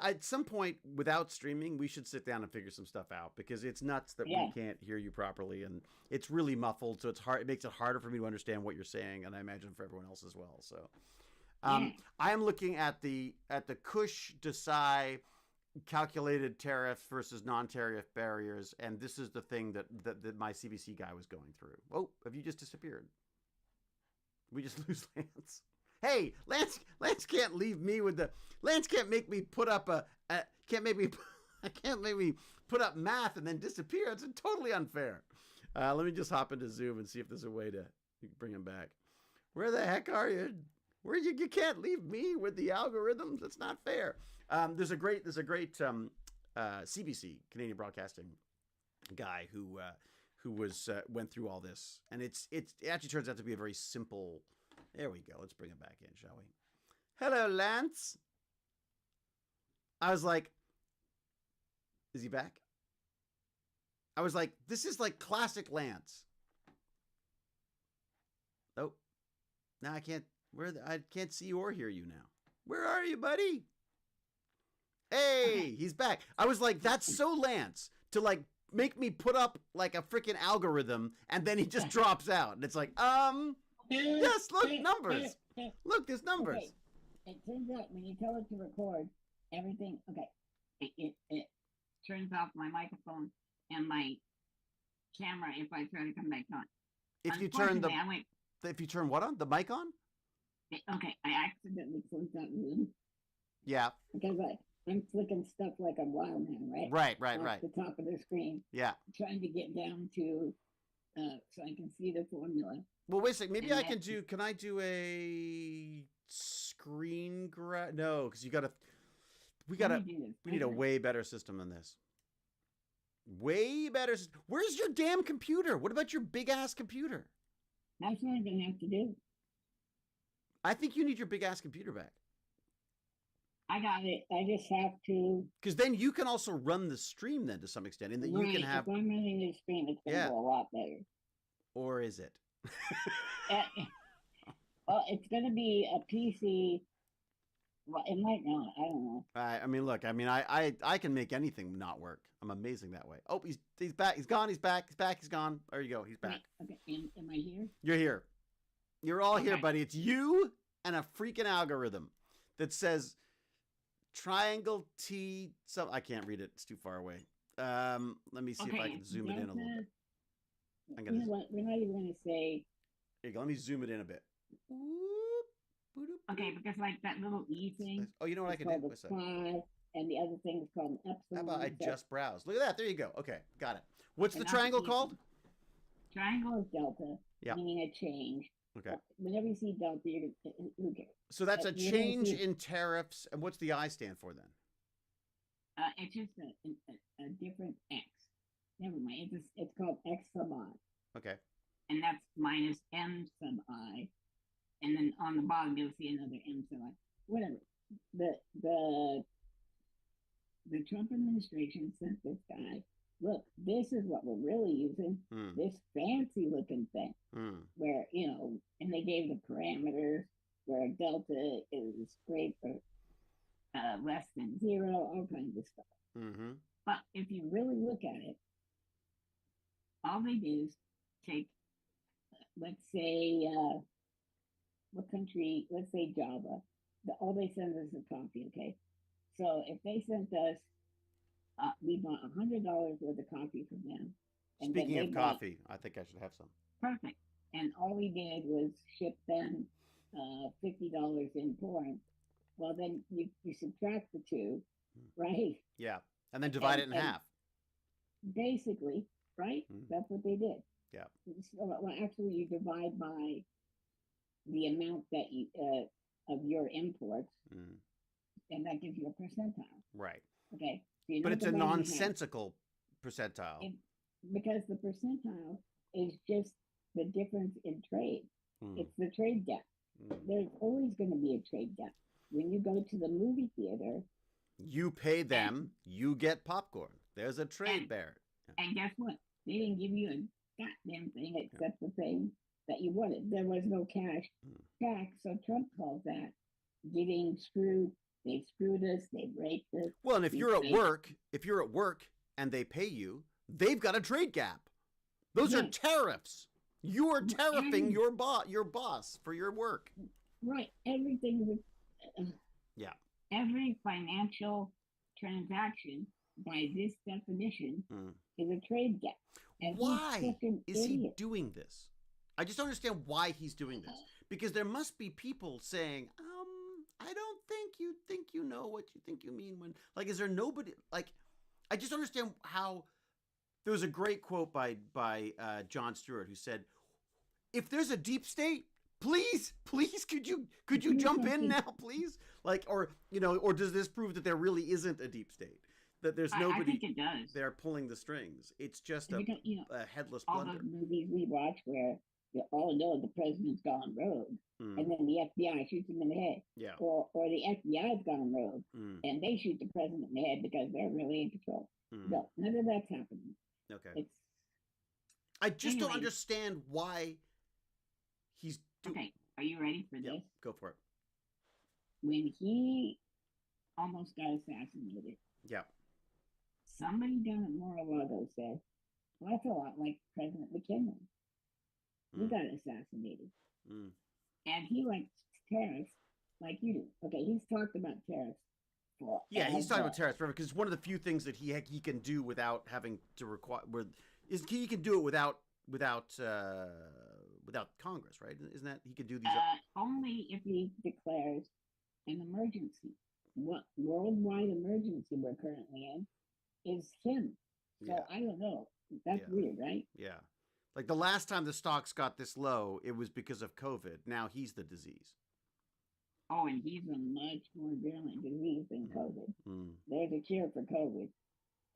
at some point without streaming, we should sit down and figure some stuff out because it's nuts that we can't hear you properly and it's really muffled. So it's hard. It makes it harder for me to understand what you're saying, and I imagine for everyone else as well. So, I am looking at the Kush Desai calculated tariff versus non-tariff barriers, and this is the thing that my CBC guy was going through. Oh, have you just disappeared? We just lose Lance. Hey, Lance can't leave me with the... Lance can't make me put up can't make me put up math and then disappear. It's totally unfair. Let me just hop into Zoom and see if there's a way to bring him back. Where the heck are you? You can't leave me with the algorithms. That's not fair. There's a great CBC, Canadian Broadcasting guy who went through all this, and it actually turns out to be a very simple. There we go. Let's bring him back in, shall we? Hello, Lance. I was like, is he back? I was like, this is like classic Lance. Oh, now I can't. I can't see or hear you now. Where are you, buddy? Hey, he's back. I was like, that's so Lance to like make me put up like a freaking algorithm, and then he just drops out, and it's like, yes, look, numbers. Look, there's numbers. Okay. It turns out when you tell it to record, everything. Okay, It turns off my microphone and my camera if I try to come back on. If you turn Unfortunately, if you turn what on? The mic on? okay, I accidentally closed that room Yeah. because I'm flicking stuff like a wild man, Right. Off the top of the screen, Yeah. trying to get down to, so I can see the formula. Well, wait a second. Maybe And I can do. Can I do a screen grab? No, because you gotta. We Let me do this. need a way better system than this. Way better. Where's your damn computer? What about your big ass computer? That's what I'm gonna have to do. I think you need your big ass computer back. I got it. I just have to. Because then you can also run the stream then to some extent, and that you can have. If I'm running the stream, it's gonna go a lot better. Or is it? Well, it's gonna be a PC. Well, it might not. I don't know. I mean, look. I mean, I can make anything not work. I'm amazing that way. Oh, he's back. He's gone. He's back. He's back. He's gone. There you go. He's back. Okay. Am I here? You're here. You're all here, Okay. buddy. It's you and a freaking algorithm that says triangle T. So I can't read it. It's too far away. Let me see if I can zoom it in a little bit. I'm You know what? We're not even gonna say. Here you go. Let me zoom it in a bit. Okay, because like that little E thing. Oh, you know what I It's can do? called What's a that? pi, and the other thing is called an epsilon. How about I So just browse? Look at that. There you go. Okay, got it. What's the And triangle that's called? triangle is delta, Yeah. meaning a change. Okay. Whenever you see delta, you're gonna, who cares? So that's a you're gonna change see- in tariffs. And what's the I stand for then? It's just a different x. Never mind. It's called x sub I, Okay. and that's minus M sub I, and then on the bottom you'll see another M sub I. whatever. The Trump administration sent this guy. Look, this is what we're really using. Hmm. This fancy looking thing, Hmm. where and they gave the parameters where delta is great for less than 0, all kinds of stuff. Mm-hmm. But If you really look at it, all they do is take let's say what country? Let's say Java. All they send us is coffee. Okay, so if they sent us, we bought $100 worth of coffee from them. And then Speaking they of bought- coffee, I think I should have some. perfect. and all we did was ship them $50 in corn. Well, then you subtract the two, right? Yeah. And then divide it in and- half. Basically, right? Hmm. That's what they did. Yeah. So, well, actually, you divide by the amount that you of your imports, Mm. and that gives you a percentile. Right. Okay. So you But don't it's a divide in half, nonsensical percentile. because the percentile is just the difference in trade. Hmm. It's the trade gap. Hmm. There's always going to be a trade gap. When you go to the movie theater, You pay them, you get popcorn. There's a trade And- there. And guess what? they didn't give you a goddamn thing except the thing that you wanted. There was no cash back, so Trump calls that getting screwed. They've screwed us. They've raped us. Well, and if You you're at pay- work and they pay you, they've got a trade gap. Those are Yeah. tariffs. You are tariffing And- your boss for your work. Right. Everything was Yeah. Every financial transaction, by this definition, Mm. is a trade gap. And he's Why such an is he idiot. doing this? I just don't understand why he's doing this. Because there must be people saying, I don't think you know what you think you mean when, like, is there nobody, like, I just don't understand how. There was a great quote by Jon Stewart who said, if there's a deep state, please, could you jump in now, please? Like, or does this prove that there really isn't a deep state? That there's I nobody think it does. there pulling the strings. It's just Because, a headless all blunder. those movies we watch where oh no, the president's gone rogue, Mm. and then the FBI shoots him in the head, Yeah. or the FBI's gone rogue, Mm. and they shoot the president in the head because they're really in control. Mm. No, none of that's happening. Okay. It's I just don't Anyway. understand why he's Okay, are you ready for Yeah, this? go for it. when he almost got assassinated. Yeah. Somebody down at Mar-a-Lago said, "Well, that's a lot like President McKinley. He Mm. got assassinated, Mm. and he likes tariffs like you do." Okay, he's talked about tariffs for Yeah, he's talking about tariffs forever because it's one of the few things that he can do without having to require. He can do it without Congress, right? Isn't that he could do these? only if he declares an emergency. What worldwide emergency we're currently in is him. So Yeah. I don't know. That's Yeah. weird, right? Yeah, like the last time the stocks got this low, it was because of COVID. Now he's the disease. Oh, and he's a much more virulent disease than COVID. Mm. There's a cure for COVID.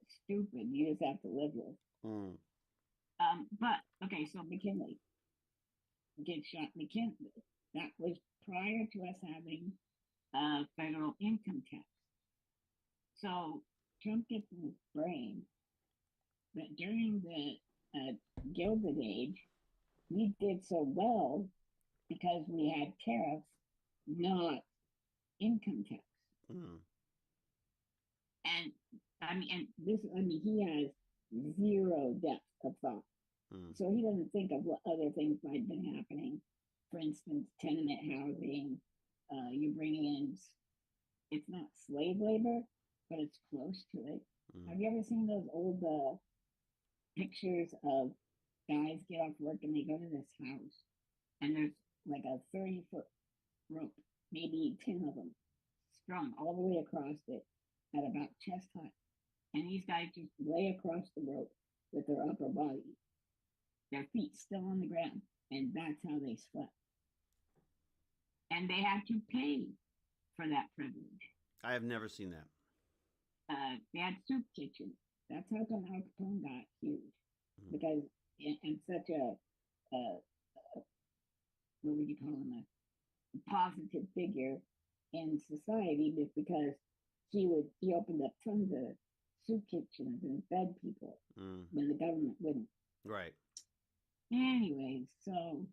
Stupid. You just have to live with. Mm. But okay, so McKinley gets shot. McKinley. That was prior to us having federal income tax. So Trump gets in his brain that during the Gilded Age, we did so well because we had tariffs, not income tax. Mm. And he has zero depth of thought. Mm. So he doesn't think of what other things might have been happening. For instance, tenement housing, you're bringing in, it's not slave labor, but it's close to it. Mm. Have you ever seen those old pictures of guys get off work and they go to this house and there's like a 30-foot rope, maybe 10 of them, strung all the way across it at about chest height. And these guys just lay across the rope with their upper body, their feet still on the ground, and that's how they slept. And they had to pay for that privilege. I have never seen that. They had soup kitchens. That's how come Al Capone got huge, because in such a what would you call him, a positive figure in society, just because he opened up tons of soup kitchens and fed people when the government wouldn't. Right. Anyways, so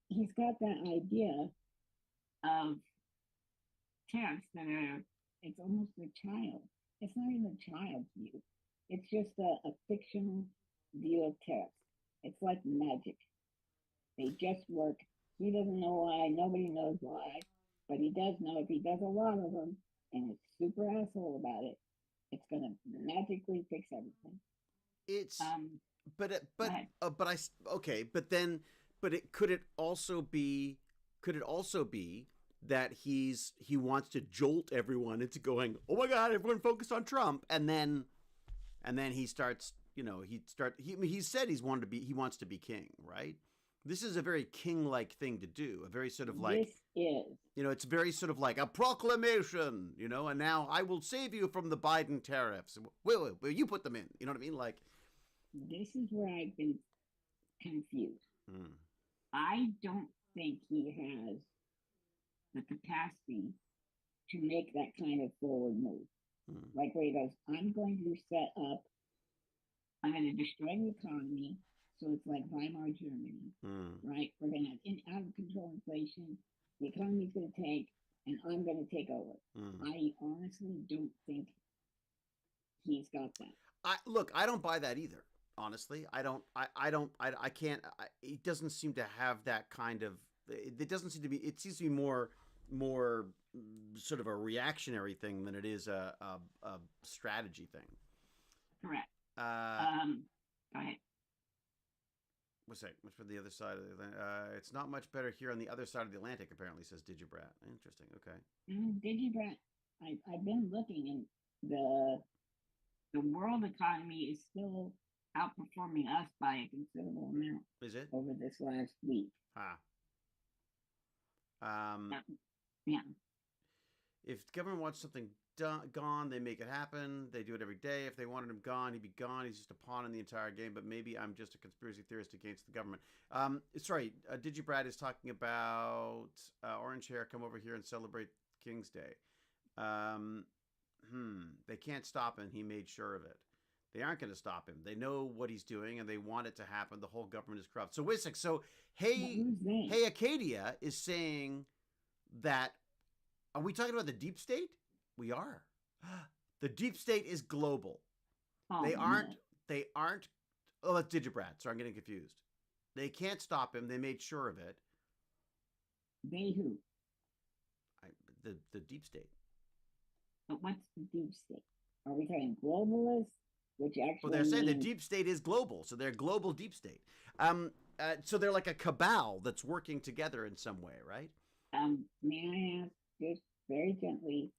he's got that idea of tariffs that are, it's almost a child. It's not even a child's view. It's just a fictional view of tariffs. It's like magic. They just work. He doesn't know why. Nobody knows why. But he does know if he does a lot of them and is super asshole about it, it's going to magically fix everything. It's could it also be that he wants to jolt everyone into going, oh my God, everyone focus on Trump, and then he starts, he said he wants to be king, right? This is a very king-like thing to do, a very sort of like, this is, it's very sort of like a proclamation, and now I will save you from the Biden tariffs. Will you put them in? You know what I mean? Like, this is where I've been confused. I don't think he has the capacity to make that kind of forward move. Like where he goes, I'm going to destroy the economy, so it's like Weimar Germany, right? We're going to have out of control inflation, the economy's going to tank, and I'm going to take over. I honestly don't think he's got that. I don't buy that either. Honestly, I can't. It doesn't seem to have that kind of. It doesn't seem to be. It seems to be more sort of a reactionary thing than it is a strategy thing. correct. Go ahead. What's for the other side of the Atlantic? It's not much better here on the other side of the Atlantic, apparently, says Digibrat. Interesting. Okay. Digibrat, I've been looking, and the world economy is still outperforming us by a considerable amount. Is it? Over this last week? Yeah. Yeah. If the government wants something gone, they make it happen. They do it every day. If they wanted him gone, he'd be gone. He's just a pawn in the entire game. But maybe I'm just a conspiracy theorist against the government. Sorry, Digibrad is talking about orange hair. Come over here and celebrate King's Day. They can't stop him. He made sure of it. They aren't going to stop him. They know what he's doing, and they want it to happen. The whole government is corrupt. So wait a sec. So hey, Acadia is saying that. Are we talking about the deep state? We are. The deep state is global. Oh, They aren't. no. They aren't. Oh, that's Digibrad. Sorry, I'm getting confused. They can't stop him. They made sure of it. They who? The deep state. But what's the deep state? Are we talking globalists? Which actually Well, they're saying the means- deep state is global, so they're global deep state. So they're like a cabal that's working together in some way, right? May I ask just very gently,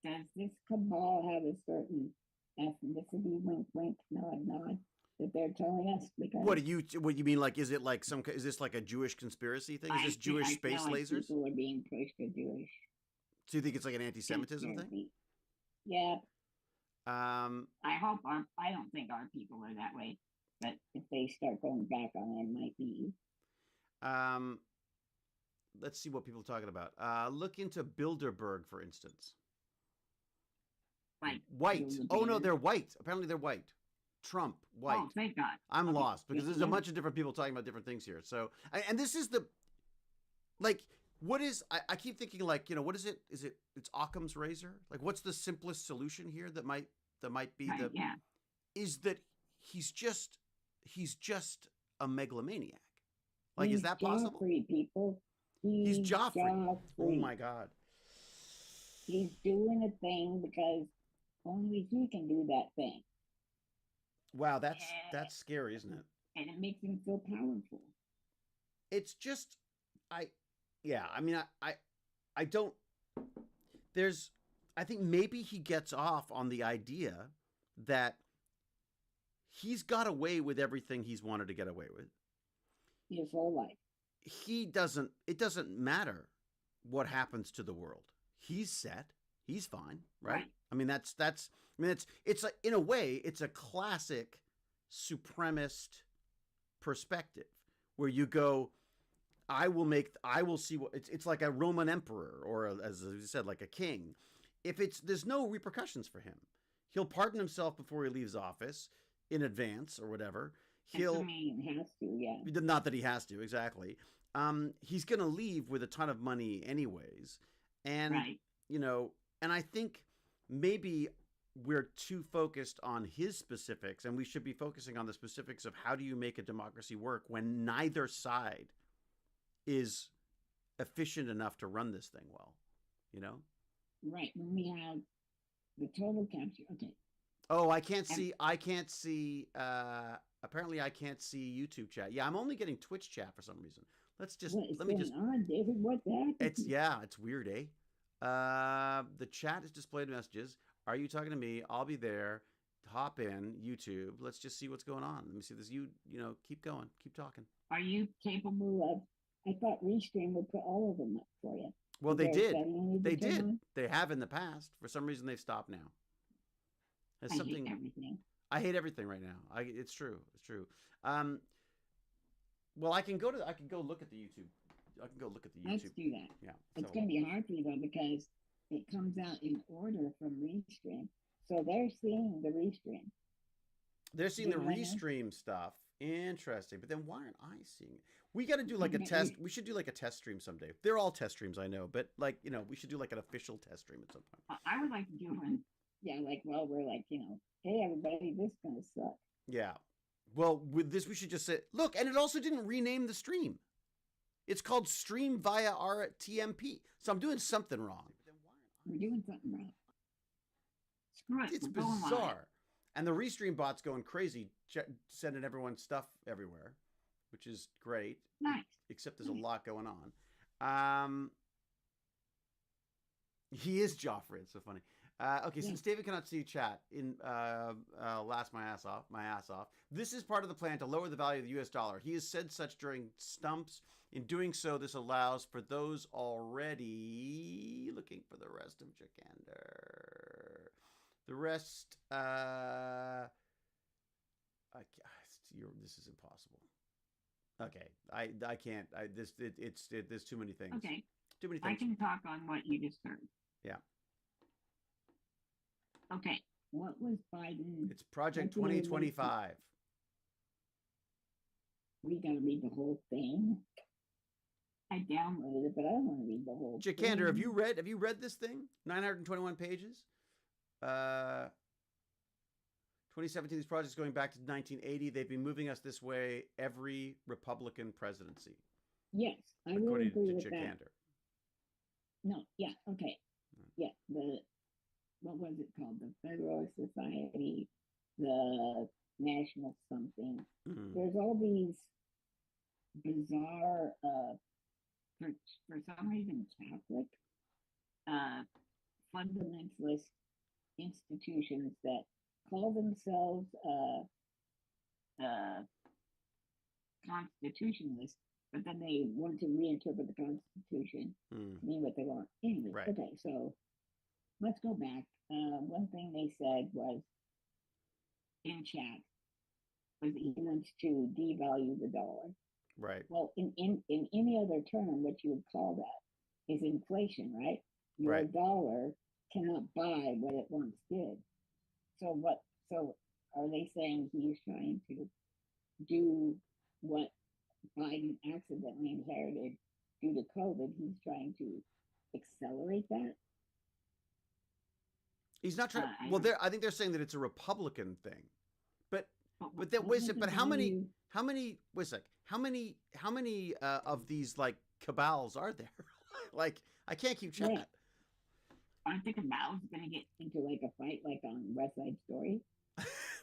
does this cabal have a certain ethnicity, wink, wink, nod, nod, that they're telling us? Because What you mean? Like, is this like a Jewish conspiracy thing? Is this Jewish space feel like lasers? people are being pushed to Jewish. So you think it's like an anti-Semitism thing? conspiracy. Yeah, I hope I don't think our people are that way. But if they start going back on it, might be. Let's see what people are talking about. Look into Bilderberg, for instance. like, White. Bilderberg. Oh no, they're white. Apparently they're white. Trump, white. oh, thank God. I'm Okay. lost because there's a Yeah. bunch of different people talking about different things here. So, and this is the, like, what is, I keep thinking like, what is it? It's Occam's razor? Like, what's the simplest solution here that might be Right, yeah. is that he's just a megalomaniac. Like, is He's that possible? Joffrey, people. He's Joffrey. Oh Joffrey. my God. He's doing a thing because only he can do that thing. Wow. That's scary, isn't it? And it makes him feel powerful. It's just, I don't, I think maybe he gets off on the idea that he's got away with everything he's wanted to get away with. His whole life. It doesn't matter what happens to the world. He's set. He's fine, right? Right. I mean, it's a, in a way, it's a classic supremacist perspective where you go, I will see what it's like a Roman emperor or as you said, like a king. There's no repercussions for him. He'll pardon himself before he leaves office in advance or whatever. Assuming he has to, yeah. Not that he has to, exactly. He's going to leave with a ton of money anyways. And, Right. and I think maybe we're too focused on his specifics and we should be focusing on the specifics of how do you make a democracy work when neither side is efficient enough to run this thing well, Right. When we have the total capture. Okay. Oh, I can't see, apparently I can't see YouTube chat. Yeah, I'm only getting Twitch chat for some reason. What is going on, David? What the heck? It's weird, eh? The chat is displayed messages. Are you talking to me? I'll be there. Hop in, YouTube. Let's just see what's going on. Let me see this. Keep going. Keep talking. Are you capable of? I thought Restream would put all of them up for you. Well, Is they there a did. setting you need to They turn did. on? They have in the past. For some reason, they've stopped now. It's I something. hate everything. I hate everything right now. It's true. It's true. Well, I can go look at the YouTube. I can go look at the Let's YouTube. do that. Yeah. It's so- going to be hard for you though because it comes out in order from Restream, so they're seeing the Restream. They're seeing the Yeah. restream stuff. Interesting. But then why aren't I seeing it? We got to do like a Yeah, test. We should do like a test stream someday. They're all test streams, I know. But like, we should do like an official test stream at some point. I would like to do one. Yeah, like we're like hey everybody, this gonna suck. Yeah. Well, with this, we should just say, look, and it also didn't rename the stream. It's called Stream via RTMP. So I'm doing something wrong. We're doing something wrong. Screw it. It's we're going live. bizarre. And the restream bot's going crazy, sending everyone stuff everywhere, which is great. Nice. Except there's a lot going on. He is Joffrey. It's so funny. Okay, since David cannot see chat, laugh my ass off. This is part of the plan to lower the value of the U.S. dollar. He has said such during stumps. In doing so, this allows for those already looking for the rest of Jakander. The rest, this is impossible. Okay, I can't. There's too many things. Okay. Too many I things. can talk on what you just heard. Yeah. Okay. What was Biden? It's Project 2025. We gotta read the whole thing. I downloaded it, but I don't want to read the whole Jakander, thing. have you read this thing? 921 pages. 2017. These projects going back to 1980. They've been moving us this way every Republican presidency. Yes, I will According agree to with Jakander. that. No, yeah, okay. Yeah, what was it called? The Federalist Society, the National something. Mhm. There's all these bizarre, for some reason, Catholic, fundamentalist institutions that call themselves constitutionalists, but then they want to reinterpret the Constitution Mm. to mean what they want. Anyway, Right. okay, so let's go back. One thing they said was in chat was he wants to devalue the dollar. Right. Well, in any other term, what you would call that is inflation, right? Your Right. dollar cannot buy what it once did. So are they saying he's trying to do what Biden accidentally inherited due to COVID? He's trying to accelerate that. He's not trying. I Well, don't- I think they're saying that it's a Republican thing, but What wait a was sec. the But how many? value? Wait a sec. How many of these like cabals are there? Like I can't keep track. Right. Aren't the cabals going to get Into like a fight, like on West Side Story?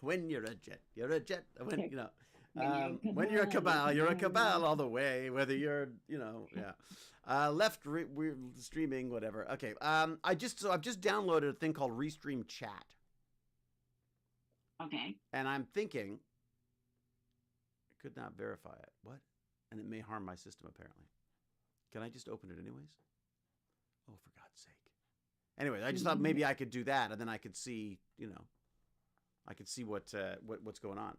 When you're a jet, you're a jet. When you know. When you're a cabal, you're a you're cabal all the way. Whether you're, left we're streaming, whatever. Okay. I've just downloaded a thing called Restream Chat, okay? and I'm thinking I could not verify it. What? And it may harm my system. Apparently, can I just open it anyways? Oh, for God's sake! Anyway, I just thought maybe I could do that, and then I could see, I could see what's going on.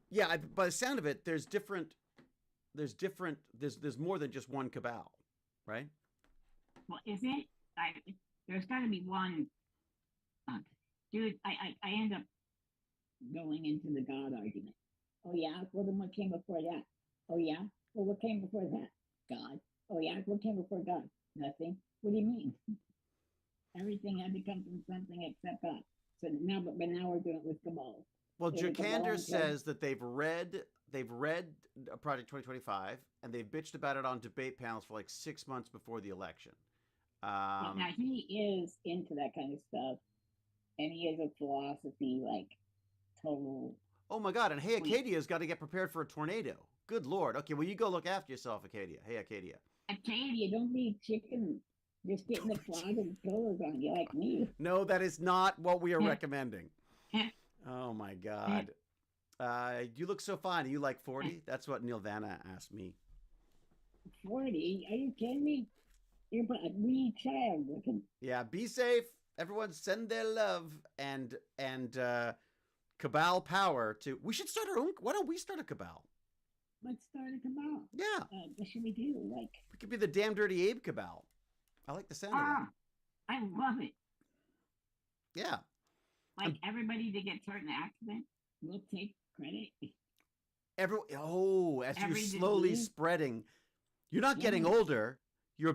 Yeah, by the sound of it, there's more than just one cabal, right? Well, is it? There's got to be one. Dude, I end up going into the God argument. Oh yeah, well then what came before that? Oh yeah, well what came before that? God. Oh yeah, what came before God? Nothing. What do you mean? Everything had to come from something except God. So now, but now we're doing it with cabal. Well, They were Jakander cabal, says that they've read Project 2025 and they've bitched about it on debate panels for like 6 months before the election. Now he is into that kind of stuff, and he is a philosophy like total. Oh my God! And hey, Acadia's got to get prepared for a tornado. Good Lord. Okay, well you go look after yourself, Acadia. Hey, Acadia. Acadia, don't be chicken. Just get in the closet and pillows on you like me. No, that is not what we are recommending. Oh my God. You look so fine. Are you like 40? That's what Neil Vanna asked me. 40? Are you kidding me? You're a wee child looking. Yeah, be safe. Everyone send their love and cabal power to. We should start our own. Why don't we start a cabal? Let's start a cabal. Yeah. What should we do? Like, We could be the damn Dirty Abe cabal. I like the sound of that. I love it. Yeah. Like everybody that gets hurt in an accident. we'll take credit. As you're Every slowly disease. spreading, you're not getting Yeah. older. You're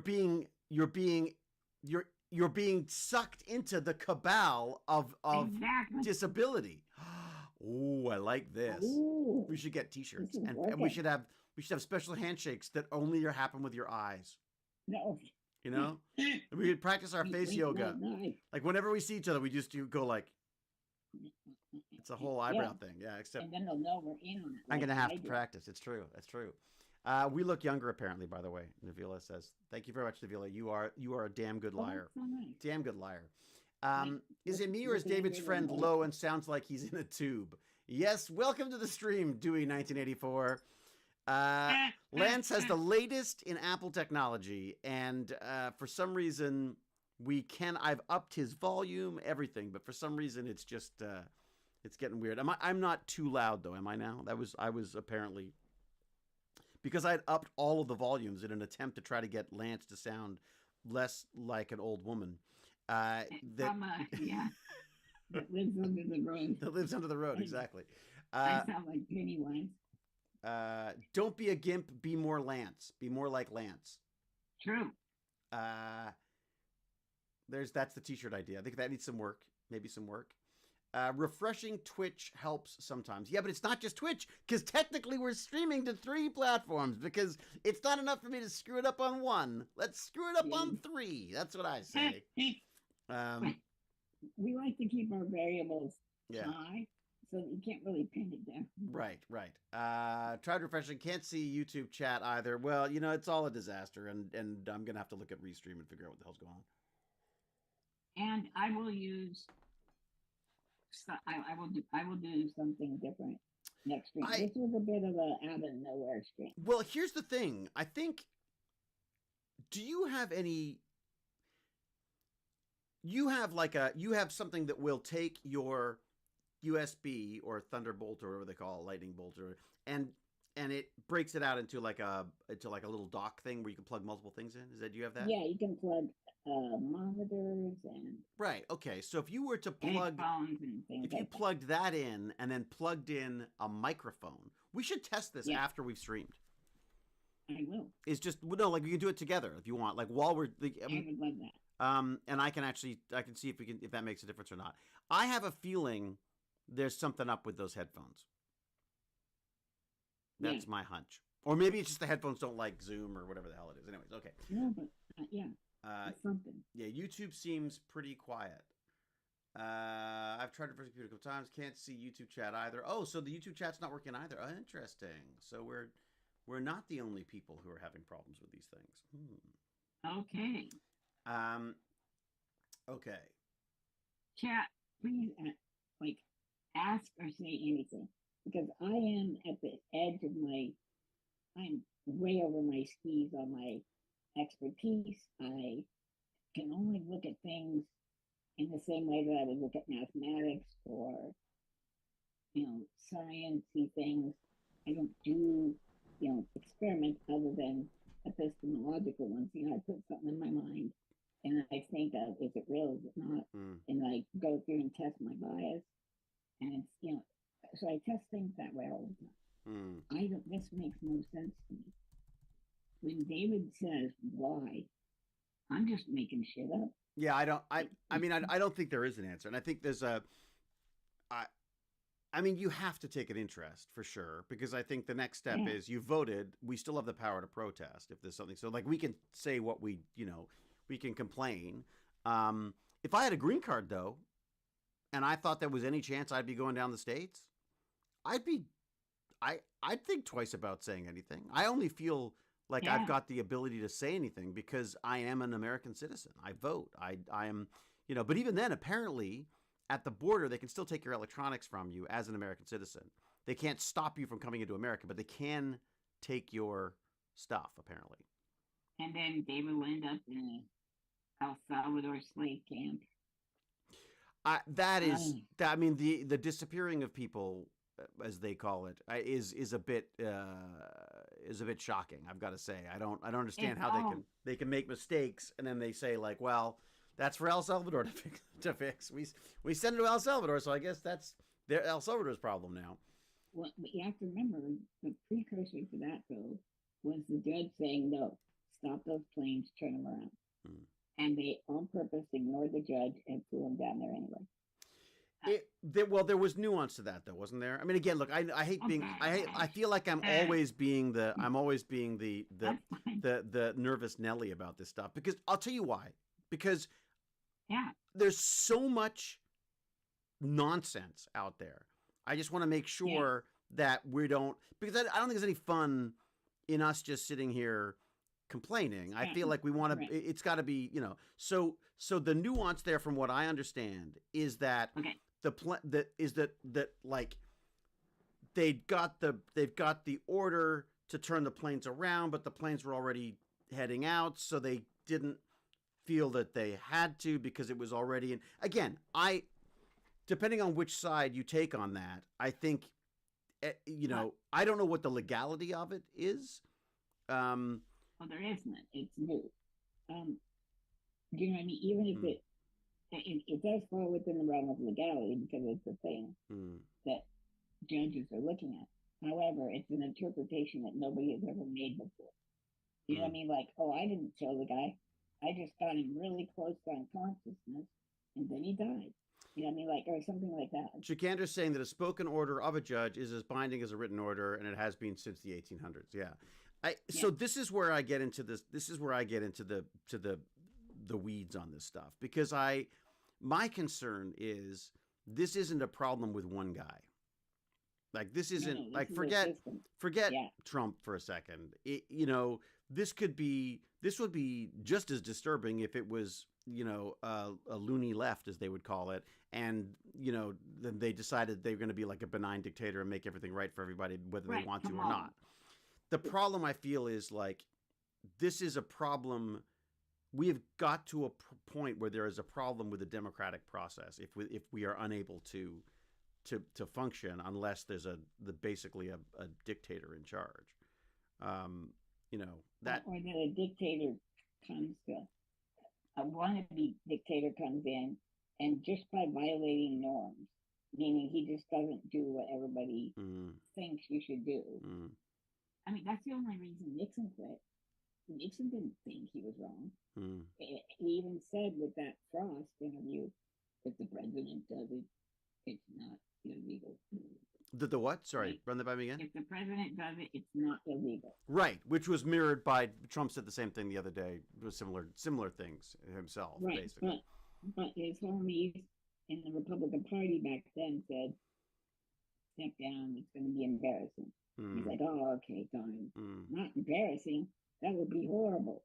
being sucked into the cabal of Exactly. disability. Oh, I like this. Ooh. We should get T-shirts, This is and we working. should have special handshakes that only happen with your eyes. No. You know, and we could practice our face yoga. No. Like whenever we see each other, we just go like it's a whole eyebrow thing. Yeah, except And then they'll know we're in on it. I'm like gonna have I to do. practice. It's true. That's true. We look younger, apparently. By the way, Navila says, "Thank you very much, Navila. You are a damn good liar. Oh, so nice. Damn good liar." Like, Is it me or is David's friend low and sounds like he's in a tube? Yes. Welcome to the stream, Dewey 1984. Lance has the latest in Apple technology, and for some reason I've upped his volume, everything, but for some reason it's just it's getting weird. I'm not too loud though, am I now? I was apparently, because I'd upped all of the volumes in an attempt to try to get Lance to sound less like an old woman. That lives under the road. That lives under the road, exactly. I sound like Pennywise. Don't be a gimp, be more Lance. Be more like Lance. True. That's the t-shirt idea. I think that needs some work. Maybe some work. Refreshing Twitch helps sometimes. Yeah, but it's not just Twitch, because technically we're streaming to 3 platforms, because it's not enough for me to screw it up on 1. Let's screw it up on 3. That's what I say. We like to keep our variables Yeah. high, so that you can't really pin it down. Right. Tried refreshing. Can't see YouTube chat either. Well, it's all a disaster, and I'm gonna have to look at Restream and figure out what the hell's going on. And I will use. I will do something different next stream. This was a bit of a out of nowhere stream. Well, here's the thing. I think. Do you have any? You have something that will take your USB or Thunderbolt or whatever they call it, lightning bolt, and it breaks it out into like a little dock thing where you can plug multiple things in. Do you have that? Yeah, you can plug monitors and right. Okay, so if you were to plug, and things if you plugged that in and then plugged in a microphone, we should test this after we've streamed. I will. It's just we can do it together if you want. Like while we're, I would love that. And I can see if that makes a difference or not. I have a feeling there's something up with those headphones. That's my hunch. Or maybe it's just the headphones don't like Zoom or whatever the hell it is. Anyways, okay. No, but it's something. Yeah, YouTube seems pretty quiet. I've tried it for a computer a couple times. Can't see YouTube chat either. Oh, so the YouTube chat's not working either. Oh, interesting. So we're not the only people who are having problems with these things. Okay. Okay. Chat, please, ask or say anything, because I am at the edge of I'm way over my skis on my expertise. I can only look at things in the same way that I would look at mathematics or, science-y things. I don't do, experiments other than epistemological ones. I put something in my mind and I think of, is it real, is it not? And I go through and test my bias. And it's, so I test things that way all the time. This makes no sense to me. When David says why, I'm just making shit up. Yeah, I don't think there is an answer. And I think there's you have to take an interest for sure, because I think the next step is you voted. We still have the power to protest if there's something. So we can say what we can complain. If I had a green card though, and I thought there was any chance I'd be going down the States, I'd think twice about saying anything. I only feel like I've got the ability to say anything because I am an American citizen. I vote. I am, but even then, apparently at the border, they can still take your electronics from you as an American citizen. They can't stop you from coming into America, but they can take your stuff, apparently. And then David will end up in El Salvador slave camp. The disappearing of people, as they call it, is a bit shocking. I've got to say, I don't understand how they can make mistakes and then they say like, well, that's for El Salvador to fix. We send it to El Salvador, so I guess that's El Salvador's problem now. Well, but you have to remember the precursor to that though was the judge saying no, stop those planes, turn them around. And they on purpose ignored the judge and flew them down there anyway. There was nuance to that though, wasn't there? I mean, again, look, I hate being, I feel like I'm always being the nervous Nelly about this stuff, because I'll tell you why. Because there's so much nonsense out there. I just want to make sure that we don't, because I don't think it's any fun in us just sitting here complaining. I Yeah. feel like we want Right. to. It's got to be, you know. So the nuance there, from what I understand, is that Okay. that like they've got the order to turn the planes around, but the planes were already heading out, so they didn't feel that they had to because it was already in. Again, depending on which side you take on that, I think, you know, I don't know what the legality of it is. Well, there is none. It's new. Do you know what I mean? Even if it does fall within the realm of legality because it's a thing that judges are looking at. However, it's an interpretation that nobody has ever made before. You know what I mean? Like, oh, I didn't kill the guy. I just got him really close to unconsciousness, and then he died. You know what I mean? Like, or something like that. Chikander's saying that a spoken order of a judge is as binding as a written order, and it has been since the 1800s. Yeah. So this is where I get into this. This is where I get into the weeds on this stuff, because my concern is this isn't a problem with one guy. Like, this isn't like, forget Trump for a second. You know, this would be just as disturbing if it was, you know, a loony left, as they would call it, and, you know, then they decided they were going to be like a benign dictator and make everything right for everybody, whether they want to or not. The problem, I feel, is like, this is a problem. We have got to a point where there is a problem with the democratic process if we are unable to function unless there's basically a dictator in charge. You know, that, or that a dictator comes to a wannabe dictator comes in, and just by violating norms, meaning he just doesn't do what everybody thinks you should do. I mean, that's the only reason. Nixon quit. Nixon didn't think he was wrong. He even said with that Frost interview, if the president does it, it's not illegal. The what? Sorry, run that by me again. If the president does it, it's not illegal. Right, which was mirrored by Trump said the same thing the other day. It was similar things himself, right, basically. But his homies in the Republican Party back then said, "Step down. It's going to be embarrassing." He's like, "Oh, okay, fine. Not embarrassing. That would be horrible."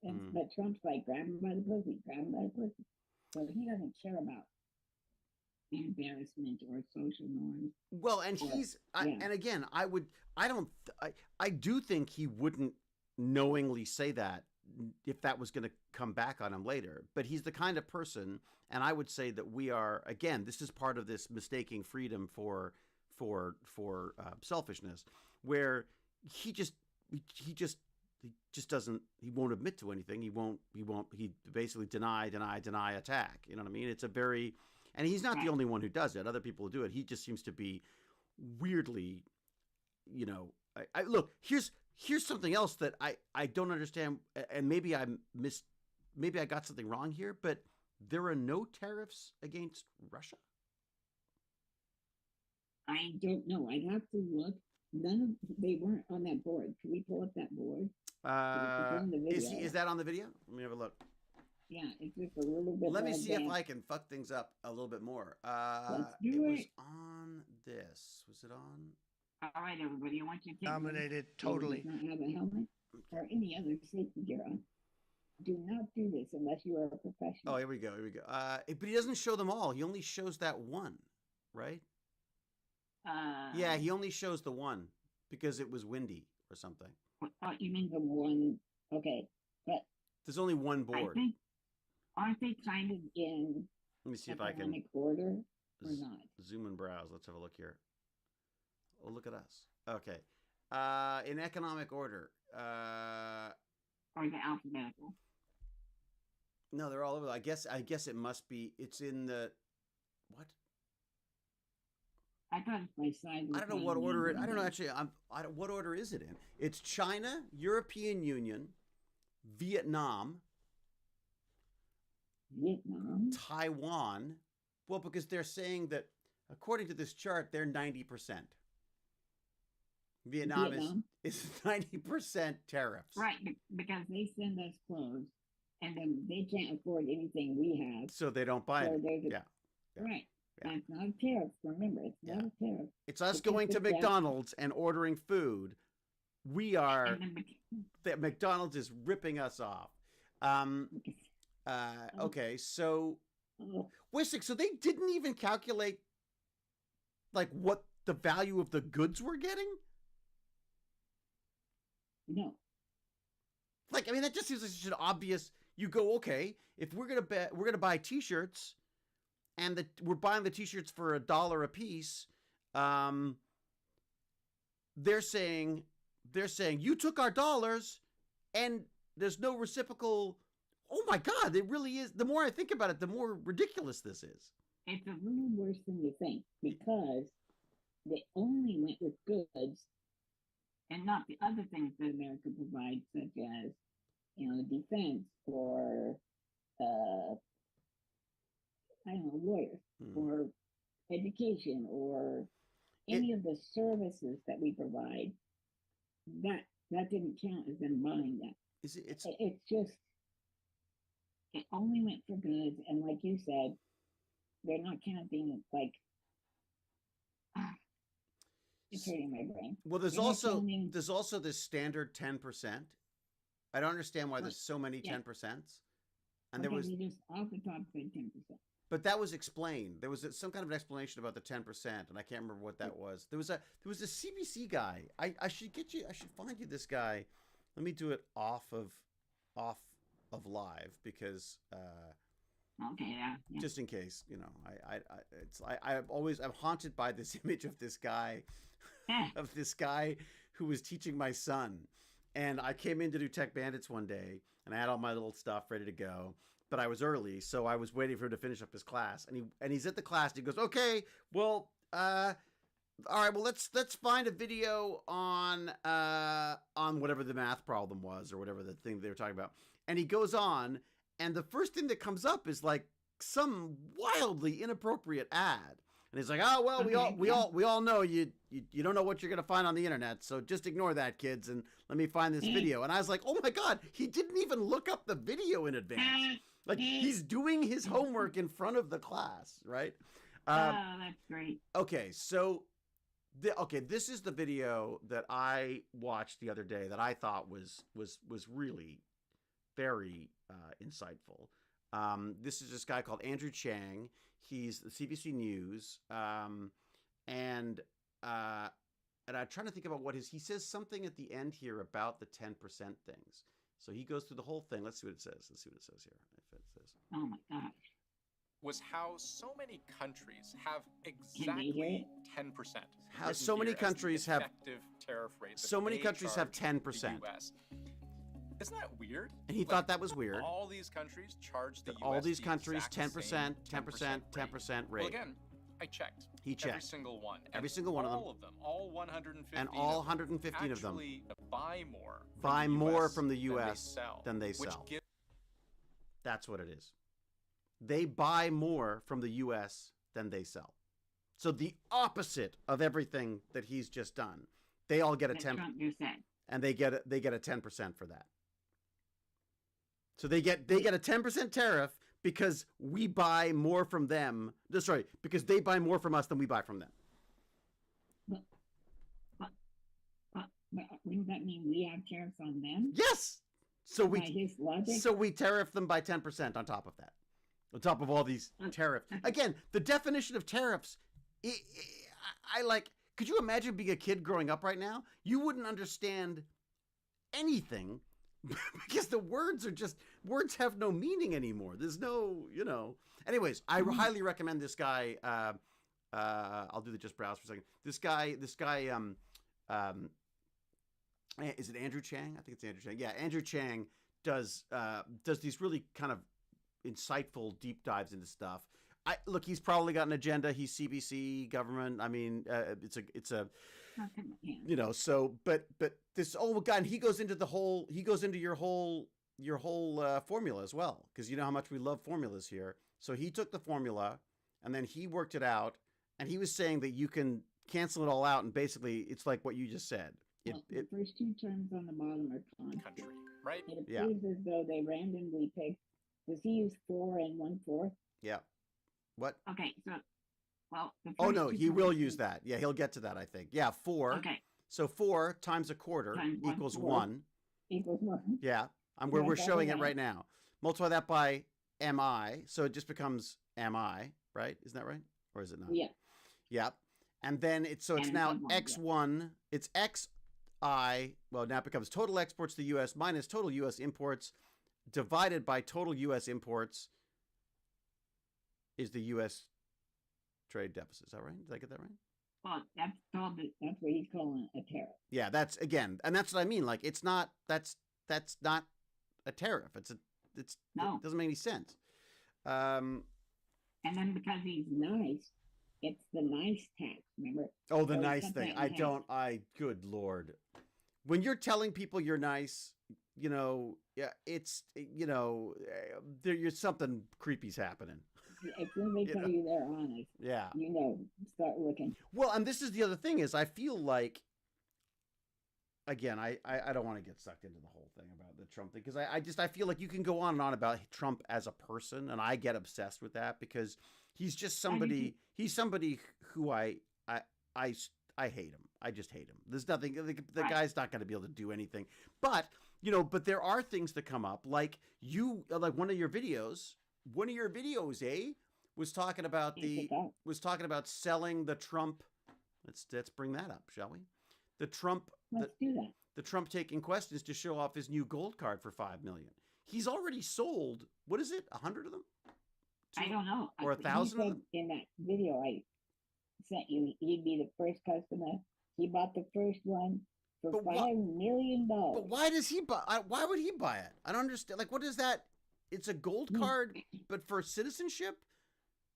But Trump's like, grab him by the pussy, grab him by the pussy. So he doesn't care about embarrassment or social norms. Well, and and again, I do think he wouldn't knowingly say that if that was going to come back on him later. But he's the kind of person, and I would say that we are, again, this is part of this mistaking freedom for selfishness, where he won't admit to anything. He basically deny, attack. You know what I mean? It's and he's not the only one who does it. Other people do it. He just seems to be weirdly, you know, look, here's something else that I don't understand, and maybe maybe I got something wrong here, but there are no tariffs against Russia? I don't know. I'd have to look. They weren't on that board. Can we pull up that board? Is that on the video? Let me have a look. Yeah, it's just a little bit. Let me see if I can fuck things up a little bit more. Let's do it. Was on this. Was it on? All right, everybody. I want you to take Dominated totally. Does not have a helmet or any other safety gear on. Do not do this unless you are a professional. Oh, here we go. But he doesn't show them all. He only shows that one, right? Yeah, he only shows the one because it was windy or something. Oh, you mean the one? Okay, but there's only one board. Aren't they kind of in? Let me see if I can economic order or not. Zoom and browse. Let's have a look here. Oh, look at us. Okay, in economic order. Or the alphabetical. No, they're all over. I guess it must be. It's in the what? I thought it's by size. I don't know what order it. I don't know actually. What order is it in? It's China, European Union, Vietnam, Taiwan. Well, because they're saying that according to this chart, they're 90%. Vietnam is 90% tariffs. Right, because they send us clothes, and then they can't afford anything we have, so they don't buy it. Yeah. Right. Yeah. It's not a tariff. Remember, it's not a tariff. It's us going to McDonald's and ordering food we are And then that McDonald's is ripping us off. Okay, so wait a sec. So they didn't even calculate like what the value of the goods we're getting. No. Like, I mean, that just seems like such an obvious. You go, okay, if we're gonna buy T-shirts, and we're buying the T-shirts for $1 a piece. They're saying you took our dollars, and there's no reciprocal. Oh my God, it really is. The more I think about it, the more ridiculous this is. It's a little worse than you think because they only went with goods and not the other things that America provides, such as, defense or, I don't know, lawyers or education or any of the services that we provide. That didn't count as them buying that. It's just, it only went for goods, and like you said, they're not counting like. It's hurting my brain. Well, there's also this standard 10%. I don't understand why there's so many 10%s. And there was just off the top said 10%. But that was explained. There was some kind of an explanation about the 10%, and I can't remember what that was. There was a CBC guy. I should find you this guy. Let me do it off of live because okay, yeah. Just in case, I'm haunted by this image of this guy who was teaching my son. And I came in to do Tech Bandits one day, and I had all my little stuff ready to go, but I was early, so I was waiting for him to finish up his class. And he's at the class, and he goes, "Okay, well, all right, well, let's find a video on whatever the math problem was or whatever the thing they were talking about." And he goes on, and the first thing that comes up is like some wildly inappropriate ad. And he's like, "Oh well, we all know you don't know what you're gonna find on the internet, so just ignore that, kids, and let me find this video." And I was like, "Oh my God, he didn't even look up the video in advance. Like he's doing his homework in front of the class, right?" Oh, that's great. Okay, so this is the video that I watched the other day that I thought was really very insightful. This is this guy called Andrew Chang. He's the CBC News, and I'm trying to think about he says something at the end here about the 10% things. So he goes through the whole thing. Let's see what it says. Here. If it says. Oh my gosh. Was how so many countries have exactly 10%. How so many countries have tariff rates. So many countries have 10%. Isn't that weird? And he thought that was weird. All these countries charge the US all these countries 10%, 10% 10% rate. Well, again, I checked. He checked. Every single one. Every single one of them. All of them. All 115. And all 115 of them. Actually buy more. Buy more from the US than they sell. Which That's what it is. They buy more from the US than they sell. So the opposite of everything that he's just done. They all get a 10%. And they get a 10% for that. So they get a 10% tariff because we buy more from them. Sorry, because they buy more from us than we buy from them. But wouldn't that mean we have tariffs on them? Yes. So by his logic? So we tariff them by 10% on top of that. On top of all these tariffs. Again, the definition of tariffs, could you imagine being a kid growing up right now? You wouldn't understand anything because the words have no meaning anymore. There's no, Anyways, I highly recommend this guy. I'll do the just browse for a second. This guy, is it Andrew Chang? I think it's Andrew Chang. Yeah, Andrew Chang does these really kind of insightful deep dives into stuff. Look, he's probably got an agenda. He's CBC government. I mean, it's a so, but this old guy, and he goes into your whole formula as well. Cause you know how much we love formulas here. So he took the formula and then he worked it out, and he was saying that you can cancel it all out. And basically it's like what you just said. The first two terms on the bottom are country, right? It appears as though they randomly picked. Does he use 4 and 1/4? Yeah. What? Okay, so, well. Oh no, he will use that. Yeah, he'll get to that, I think. Yeah, 4. Okay. So 4 times a quarter Times equals 1/4. 1. Equals 1. Yeah. Yeah, We're that's showing all it right. right now. Multiply that by mi, so it just becomes mi, right? Isn't that right? Or is it not? Yeah. Yep. And then it's And now it's on x1, it's xi, well, now it becomes total exports to the U.S. minus total U.S. imports divided by total U.S. imports is the U.S. trade deficit. Is that right? Did I get that right? Well, that's what he's calling a tariff. Yeah, that's, again, and that's what I mean. Like, it's not, that's not a tariff. No. It doesn't make any sense. And then because he's nice, it's the nice tax, remember? Oh, the So nice it's thing. something Good Lord. When you're telling people you're nice, yeah, it's, there's something creepy's happening. As soon as they tell you they're honest, Yeah. start looking. Well, and this is the other thing is I feel like, again, I don't want to get sucked into the whole thing about the Trump thing because I feel like you can go on and on about Trump as a person, and I get obsessed with that because he's just somebody. He's somebody who I hate him. I just hate him. There's nothing. The Right. guy's not going to be able to do anything. But but there are things that come up like one of your videos. One of your videos, was talking about selling the Trump. Let's bring that up, shall we? The Trump. Let's do that. The Trump taking questions to show off his new gold card for $5 million. He's already sold. What is it? 100 of them? I don't know. Or 1,000 of them? In that video I sent you, he'd be the first customer. He bought the first one for $5 million. But why does he buy? Why would he buy it? I don't understand. Like, what is that? It's a gold card, but for citizenship?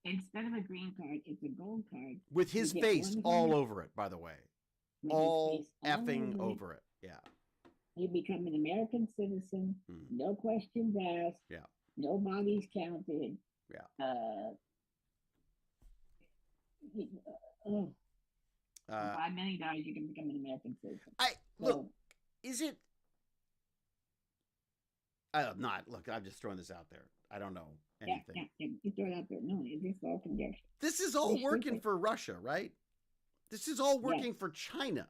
Instead of a green card, it's a gold card. With his You get face 100 all over it, by the way. with his All face all effing over it. Yeah. You become an American citizen, no questions asked, Yeah. no bodies counted. Yeah. For $5 million, you can become an American citizen. Look, is it? Look, I'm just throwing this out there. I don't know anything. Yeah, you throw it out there. No, it's all conjecture. This is all It's working stupid. for Russia, right? This is all working for China.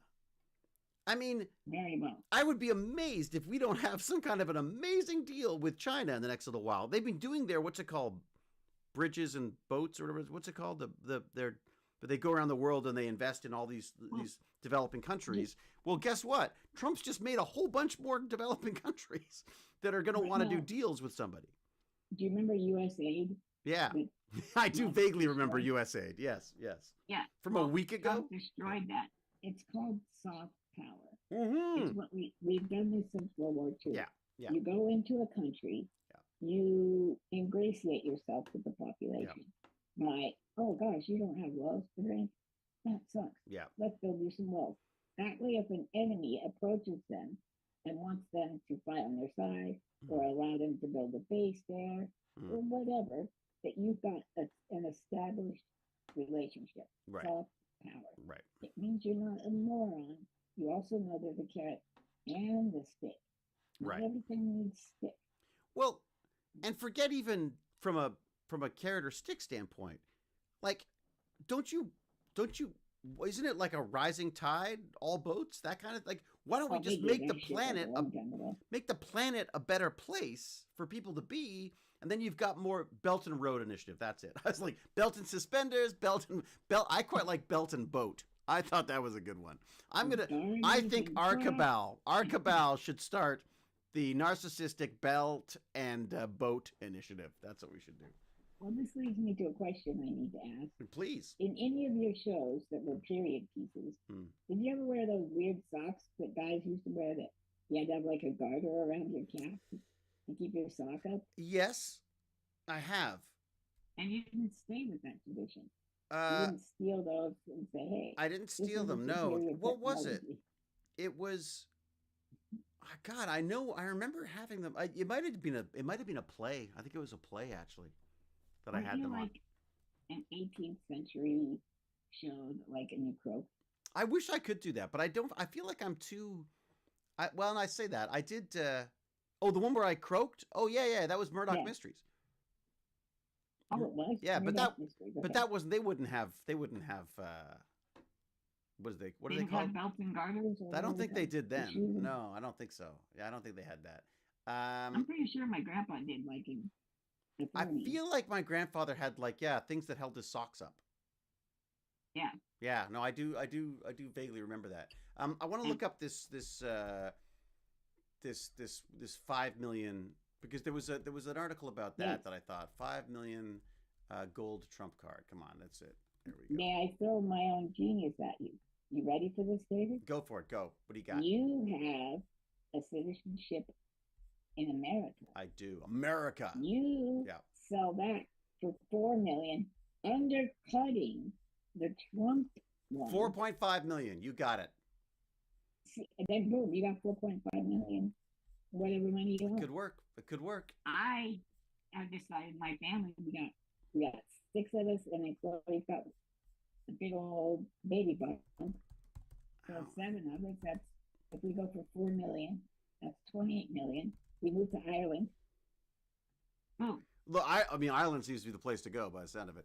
I mean, Very well. I would be amazed if we don't have some kind of an amazing deal with China in the next little while. They've been doing their, what's it called, bridges and boats or whatever. What's it called? But they go around the world and they invest in all these developing countries. Well, guess what? Trump's just made a whole bunch more developing countries that are going to want to do deals with somebody. Do you remember USAID? Yeah, I do vaguely remember USAID. Yes. Yeah. From a week ago. Trump destroyed that. It's called soft power. Mm-hmm. It's what we've done this since World War II. Yeah. You go into a country, you ingratiate yourself with the population by, oh gosh, you don't have walls to drink. That sucks. Yeah. Let's build you some walls. That way, if an enemy approaches them and wants them to fight on their side or allow them to build a base there or whatever, that you've got an established relationship. Right. Soft power. Right. It means you're not a moron. You also know there's a carrot and the stick. Not Right. everything needs stick. Well, and forget even from a carrot or stick standpoint. Like, don't you? Isn't it like a rising tide, all boats, that kind of like? Why don't we just make the planet a better place for people to be? And then you've got more Belt and Road Initiative. That's it. I was like belt and suspenders, belt. I quite like belt and boat. I thought that was a good one. I think our cabal should start the narcissistic belt and boat initiative. That's what we should do. Well, this leads me to a question I need to ask. Please. In any of your shows that were period pieces, did you ever wear those weird socks that guys used to wear that you had to have like a garter around your calf to keep your sock up? Yes, I have. And you didn't stay with that tradition. You didn't steal those and say, hey. I didn't steal them, no. What was it? It was... God, I know. I remember having them. It might have been a play. I think it was a play actually that I had them on. Like an 18th century show, like a new croak. I wish I could do that, but I don't. I feel like I'm too. Well, and I say that I did. The one where I croaked. Oh yeah, that was Murdoch Mysteries. Oh, it was. Yeah, Murdoch Mysteries. But that wasn't. They wouldn't have. What do they Didn't call? have belts and garters. Or I don't think they whatever. did then. Shoes. No, I don't think so. Yeah, I don't think they had that. I'm pretty sure my grandpa did like in the I 40s. feel like my grandfather had like things that held his socks up. Yeah. Yeah, no, I do vaguely remember that. I want to look up this 5 million, because there was an article about that I thought 5 million gold trump card. Come on, that's it. There we go. May I throw my own genius at you? You ready for this, David? Go for it. Go. What do you got? You have a citizenship in America. I do. America. You sell that for $4 million, undercutting the Trump one. 4.5 million. You got it. See, then boom, you got 4.5 million, whatever money you want. Could work. It could work. I decided my family, we got 6 of us, and then Chloe's got a big old baby bump. So 7 of us, that's, if we go for 4 million, that's 28 million. We move to Ireland. Boom. Look, I mean, Ireland seems to be the place to go by the sound of it.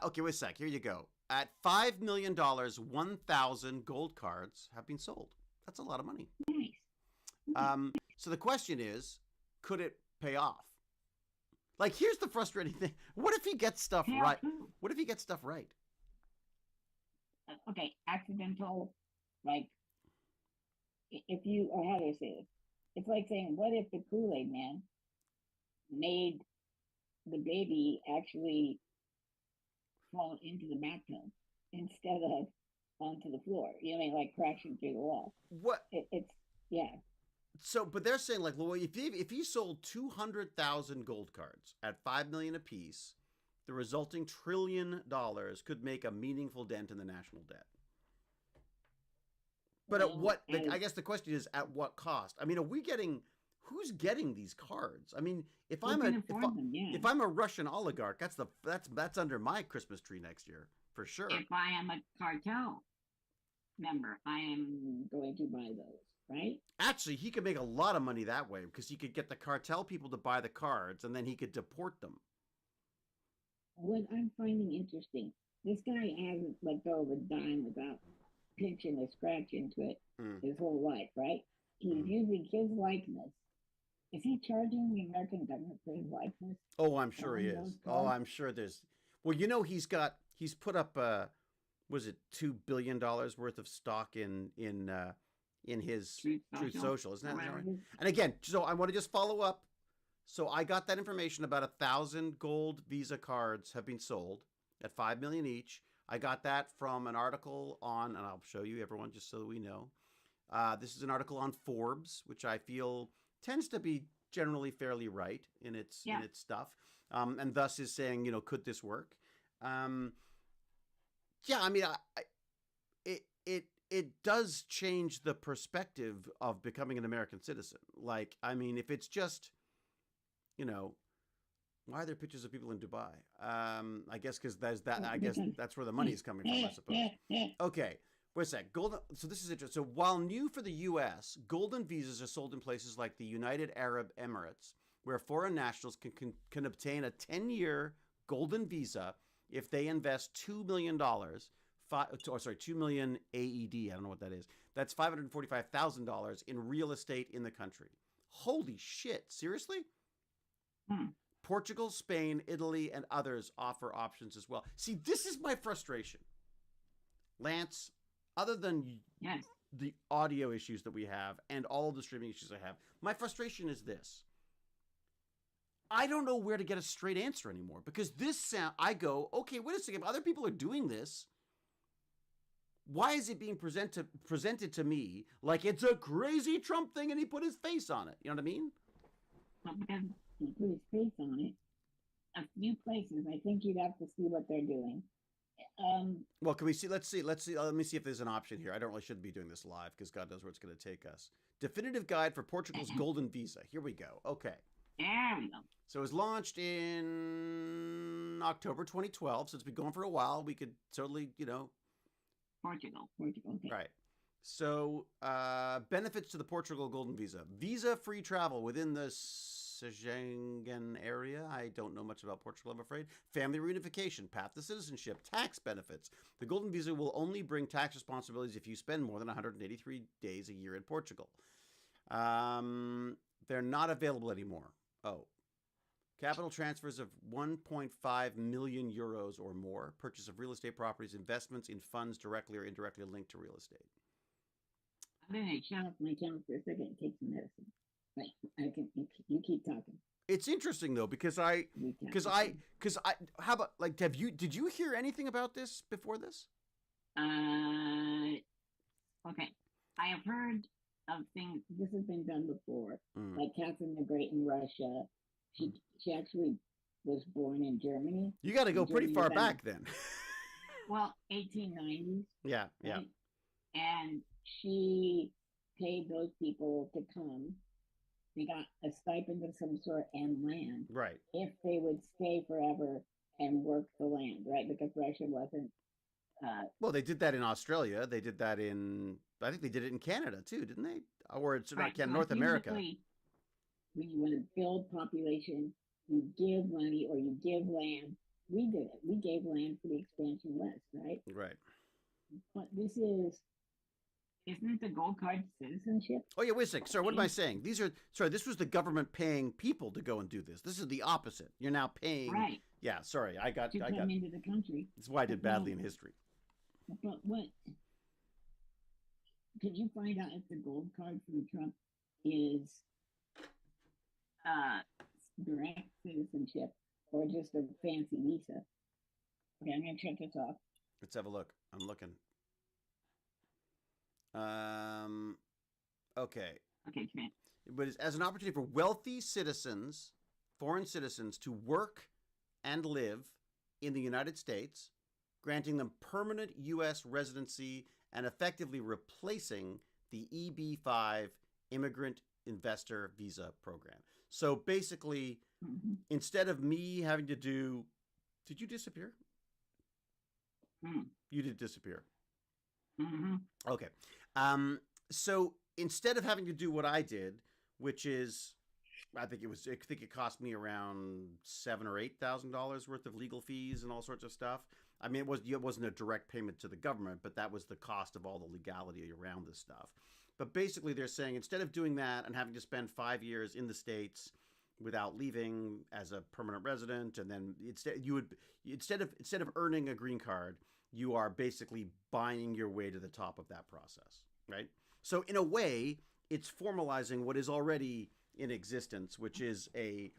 Okay, wait a sec. Here you go. At $5 million, 1,000 gold cards have been sold. That's a lot of money. Nice. So the question is, could it pay off? Like, here's the frustrating thing. What if he gets stuff right? What if he gets stuff right? Okay, accidental, like, if you, or how do I say this? It's like saying, what if the Kool-Aid man made the baby actually fall into the bathtub instead of onto the floor? You know what I mean? Like crashing through the wall. What? It's, yeah. So, but they're saying, like, well, if he sold 200,000 gold cards at 5 million apiece, the resulting $1 trillion could make a meaningful dent in the national debt. But at what? I guess the question is, at what cost? I mean, who's getting these cards? I mean, if I'm a Russian oligarch, that's under my Christmas tree next year for sure. If I am a cartel member, I am going to buy those, right? Actually, he could make a lot of money that way, because he could get the cartel people to buy the cards, and then he could deport them. What I'm finding interesting, this guy hasn't let go of a dime without pinching or scratching to it his whole life, right? He's using his likeness. Is he charging the American government for his likeness? Oh, I'm sure he is. Oh, I'm sure there's. Well, you know, he's put up was it $2 billion worth of stock in his Truth Social, isn't that right? And again, so I want to just follow up. So I got that information about 1,000 gold Visa cards have been sold at 5 million each. I got that from an article on, and I'll show you everyone just so that we know. This is an article on Forbes, which I feel tends to be generally fairly right in its stuff, and thus is saying, you know, could this work? Yeah, I mean, it does change the perspective of becoming an American citizen. Like, I mean, if it's just, you know, why are there pictures of people in Dubai? I guess because there's that. I guess that's where the money is coming from, I suppose. Okay, wait a sec. Golden. So this is interesting. So while new for the U.S., golden visas are sold in places like the United Arab Emirates, where foreign nationals can obtain a 10-year golden visa if they invest $2 million. 2 million AED. I don't know what that is. That's $545,000 in real estate in the country. Holy shit! Seriously? Portugal, Spain, Italy, and others offer options as well. See, this is my frustration, Lance. Other than the audio issues that we have and all of the streaming issues I have, my frustration is this. I don't know where to get a straight answer anymore, because I go, okay, wait a second, other people are doing this. Why is it being presented to me like it's a crazy Trump thing and he put his face on it? You know what I mean? Well, because he put his face on it, a few places, I think you'd have to see what they're doing. Well, can we see? Let's see. Let me see if there's an option here. I don't really shouldn't be doing this live because God knows where it's going to take us. Definitive guide for Portugal's golden visa. Here we go. Okay. There we go. So it was launched in October 2012. So it's been going for a while. We could totally, you know. Portugal. Okay. Right. So benefits to the Portugal golden visa: visa-free travel within the Schengen area. I don't know much about Portugal, I'm afraid. Family reunification, path to citizenship, tax benefits. The golden visa will only bring tax responsibilities if you spend more than 183 days a year in Portugal. They're not available anymore. Oh. Capital transfers of 1.5 million euros or more. Purchase of real estate properties, investments in funds directly or indirectly linked to real estate. I'm gonna shut off my channel for a second and take some medicine. Right, you keep talking. It's interesting though because how about like did you hear anything about this before this? Okay, I have heard of things. This has been done before, like Catherine the Great in Russia. She actually was born in Germany. You got to go pretty far back then. Well, 1890s. Yeah, yeah. Right? And she paid those people to come. They got a stipend of some sort and land. Right. If they would stay forever and work the land, right? Because Russia wasn't. Well, they did that in Australia. They did that I think they did it in Canada too, didn't they? Or it's not Canada, North America. When you want to build population, you give money or you give land. We did it. We gave land for the expansion west, right? Right. But isn't the gold card citizenship? Oh yeah, wait a sec. Sorry, what am I saying? This was the government paying people to go and do this. This is the opposite. You're now paying. Right. Yeah. Sorry, I got come into the country. That's why I did badly in history. But what? Could you find out if the gold card from Trump is direct citizenship or just a fancy visa? Okay, I'm gonna check this off. Let's have a look. I'm looking. Okay. Okay, Trent. But it's as an opportunity for wealthy citizens, foreign citizens, to work and live in the United States, granting them permanent U.S. residency and effectively replacing the EB-5 Immigrant Investor Visa Program. So basically, instead of me having to do... Did you disappear? You did disappear. Okay. So instead of having to do what I did, which is, I think it cost me around $7,000 or $8,000 worth of legal fees and all sorts of stuff. I mean, it wasn't a direct payment to the government, but that was the cost of all the legality around this stuff. But basically, they're saying instead of doing that and having to spend 5 years in the States without leaving as a permanent resident, and then instead of earning a green card, you are basically buying your way to the top of that process, right? So in a way, it's formalizing what is already in existence, which is an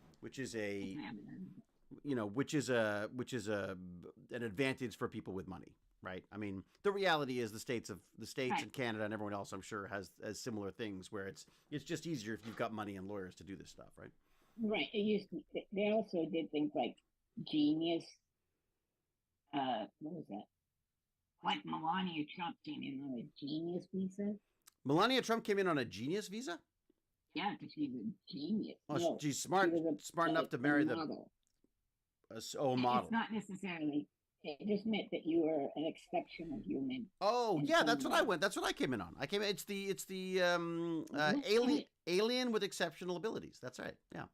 advantage for people with money, right? I mean, the reality is the states and Canada and everyone else, I'm sure, has similar things where it's just easier if you've got money and lawyers to do this stuff, right? Right. They also did things like Genius. What was that? Like Melania Trump came in on a Genius visa. Melania Trump came in on a Genius visa? Yeah, because she's a genius. Oh, no, she's smart enough to marry the model. Model. It's not necessarily. It just meant that you were an exceptional human. Oh, yeah, that's what I went. That's what I came in on. It's the alien with exceptional abilities. That's right. Yeah.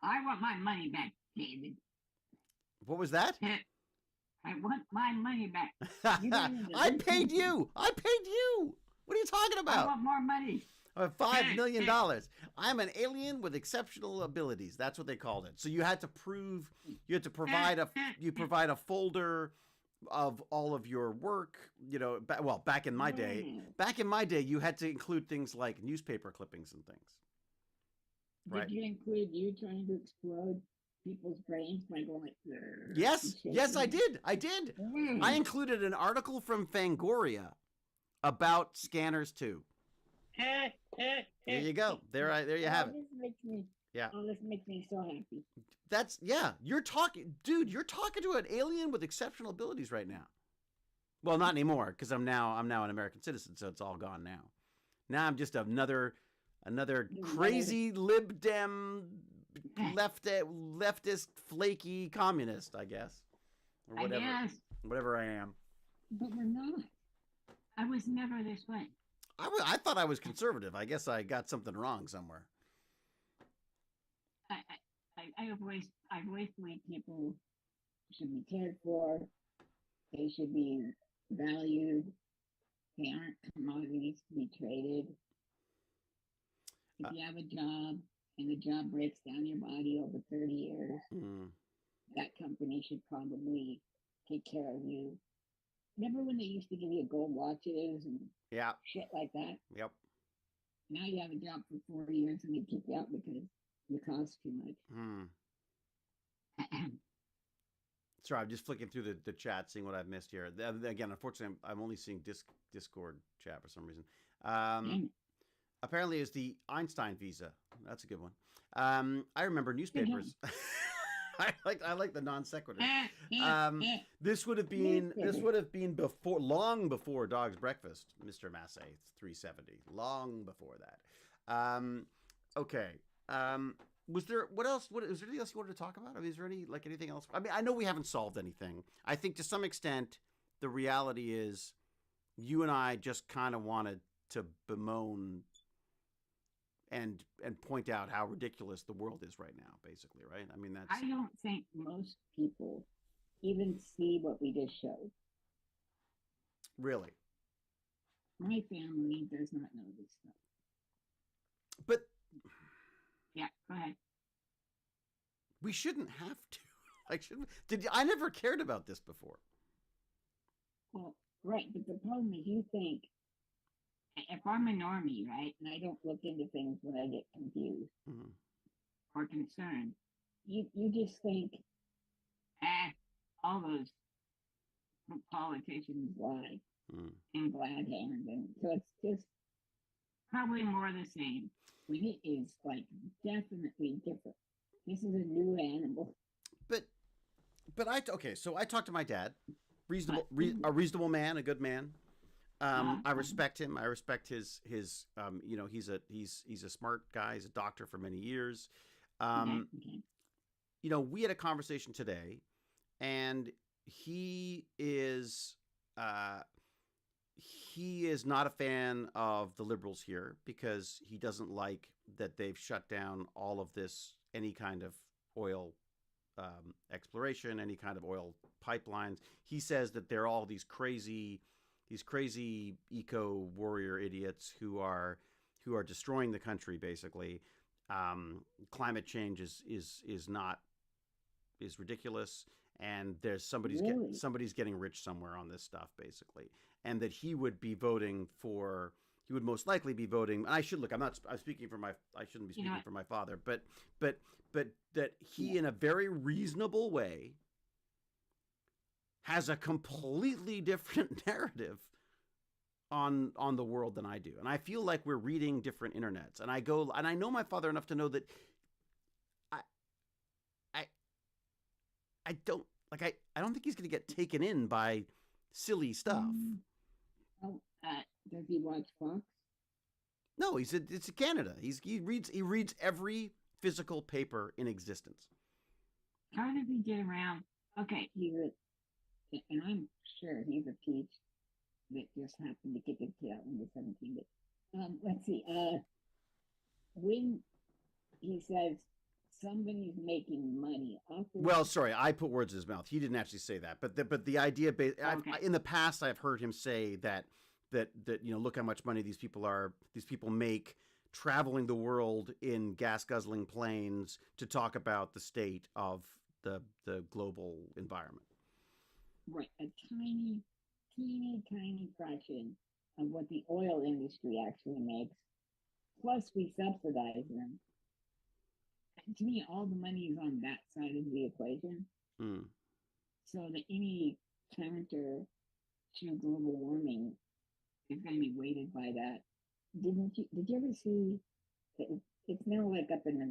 I want my money back, David. What was that? I want my money back. I paid you. What are you talking about? I want more money. $5 million. I'm an alien with exceptional abilities. That's what they called it. So you had to provide a folder of all of your work, back in my day, you had to include things like newspaper clippings and things. Right? Did you include you trying to explode people's brains by going like, yes, I did. I included an article from Fangoria about scanners too. There you go. There you have it. This makes me so happy. You're talking to an alien with exceptional abilities right now. Well, not anymore, because I'm now an American citizen, so it's all gone now. Now I'm just another crazy lib dem leftist flaky communist, I guess. Or whatever. I guess. Whatever I am. But we're not. I was never this way. I thought I was conservative. I guess I got something wrong somewhere. I've always believed people should be cared for. They should be valued. They aren't commodities to be traded. If you have a job and the job breaks down your body over 30 years, that company should probably take care of you. Remember when they used to give you gold watches and shit like that? Yep. Now you have a job for 4 years and they kick you out because you cost too much. Sorry, I'm just flicking through the chat, seeing what I've missed here. Again, unfortunately, I'm only seeing Discord chat for some reason. Apparently, it's the Einstein visa. That's a good one. I remember newspapers. I like the non sequitur. This would have been long before Dog's Breakfast, Mr. Massey 370. Long before that. Okay. Was there is there anything else you wanted to talk about? I mean, is there anything else? I mean, I know we haven't solved anything. I think to some extent the reality is you and I just kind of wanted to bemoan and point out how ridiculous the world is right now, basically, right? I mean, I don't think most people even see what we just showed. Really? My family does not know this stuff. But yeah, go ahead. We shouldn't have to. I never cared about this before. Well, right, but the problem is you think, if I'm a normie, right, and I don't look into things when I get confused or concerned, you just think, all those politicians lie in glad hands, and so it's just probably more the same. When it is like definitely different. This is a new animal. But so I talked to my dad, a reasonable man, a good man. I respect him. I respect his he's a smart guy. He's a doctor for many years. We had a conversation today, and he is not a fan of the liberals here because he doesn't like that they've shut down all of this, any kind of oil exploration, any kind of oil pipelines. He says that they're all these crazy eco warrior idiots who are destroying the country, basically. Climate change is ridiculous, and there's somebody's getting rich somewhere on this stuff, basically, and that he would most likely be voting. And I shouldn't be speaking for my father, but that he, in a very reasonable way, has a completely different narrative on the world than I do. And I feel like we're reading different internets. And I know my father enough to know that I don't think he's going to get taken in by silly stuff. Does he watch Fox? No, it's Canada. He reads every physical paper in existence. How does he get around? Okay, and I'm sure he's a peach that just happened to get the kid out when he was 17. But let's see. When he says somebody's making money off of... Well, sorry, I put words in his mouth. He didn't actually say that, but the idea, in the past, I've heard him say that look how much money these people make traveling the world in gas guzzling planes to talk about the state of the global environment. Right, a teeny fraction of what the oil industry actually makes. Plus, we subsidize them. To me, all the money is on that side of the equation. So that any counter to global warming is going to be weighted by that. Did you ever see that it's now like up in the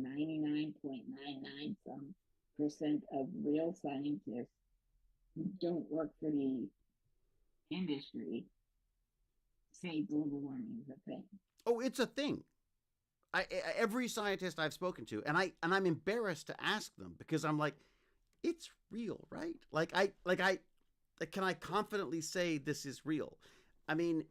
99.99% of real scientists who don't work for the industry say global warming is a thing? Oh, it's a thing. Every scientist I've spoken to, and I'm embarrassed to ask them because I'm like, it's real, right? Can I confidently say this is real? I mean,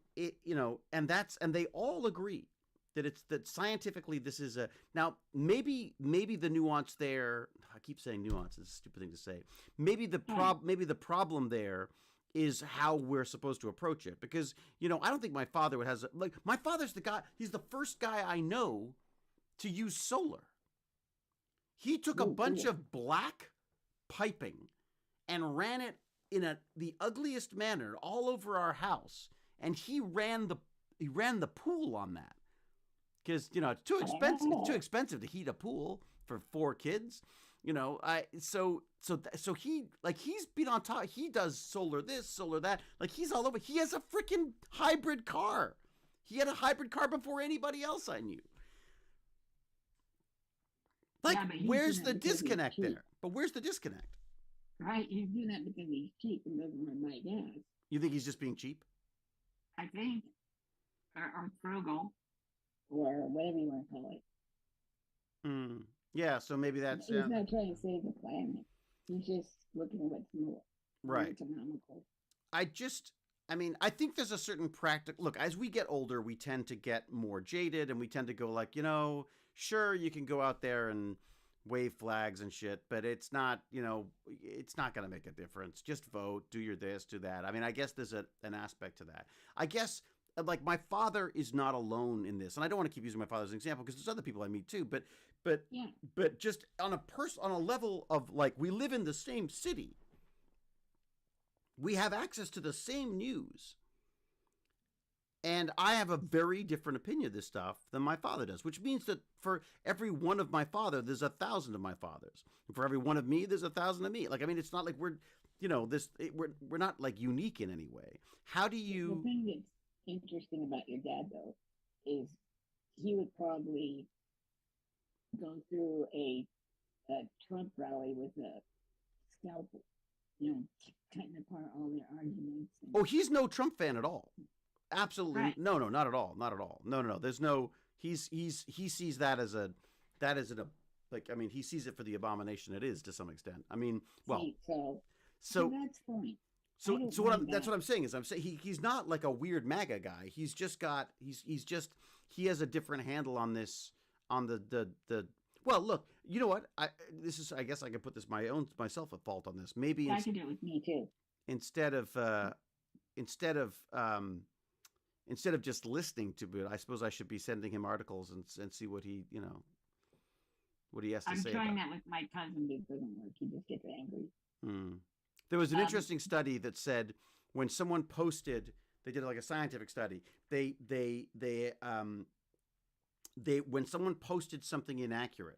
and they all agree. that scientifically this is a now maybe the nuance there. I keep saying nuance. It's a stupid thing to say. Maybe the problem there is how we're supposed to approach it, because I don't think my father has like my father's the guy. He's the first guy I know to use solar. He took a bunch of black piping and ran it in the ugliest manner all over our house, and he ran the pool on that. Because it's too expensive. It's too expensive to heat a pool for 4 kids. So he's been on top. He does solar this, solar that. Like he's all over. He has a freaking hybrid car. He had a hybrid car before anybody else I knew. Like, where's the disconnect there? But where's the disconnect? Right, he's doing that because he's cheap and doesn't want to buy gas. You think he's just being cheap? I think, or frugal. Or whatever you want to call it. Yeah, so maybe that's... He's not trying to save the planet. He's just looking at what's more economical. I think there's a certain practical... Look, as we get older, we tend to get more jaded, and we tend to go like, sure, you can go out there and wave flags and shit, but it's not, it's not going to make a difference. Just vote, do your this, do that. I mean, I guess there's an aspect to that. I guess... Like my father is not alone in this, and I don't want to keep using my father as an example because there's other people I meet too. But just on a level of like we live in the same city, we have access to the same news, and I have a very different opinion of this stuff than my father does. Which means that for every one of my father, there's 1,000 of my fathers, and for every one of me, there's 1,000 of me. Like I mean, it's not like we're not like unique in any way. How do you? The thing that's interesting about your dad though is he would probably go through a Trump rally with a scalpel, cutting apart all their arguments. Oh, he's no Trump fan at all. Absolutely. Right. No, not at all. Not at all. No. There's no, he sees that as he sees it for the abomination it is to some extent. I mean, well, so that's fine. That's what I'm saying is he's not like a weird MAGA guy. He's just got he has a different handle on this on the well, look, you know what? I guess I could put this myself at fault on this. Maybe I can do it with me too. Instead of just listening to it, I suppose I should be sending him articles and see what he what he has to say. I'm trying that with my cousin. It doesn't work. He just gets angry. There was an interesting study that said when someone posted, they did like a scientific study. When someone posted something inaccurate,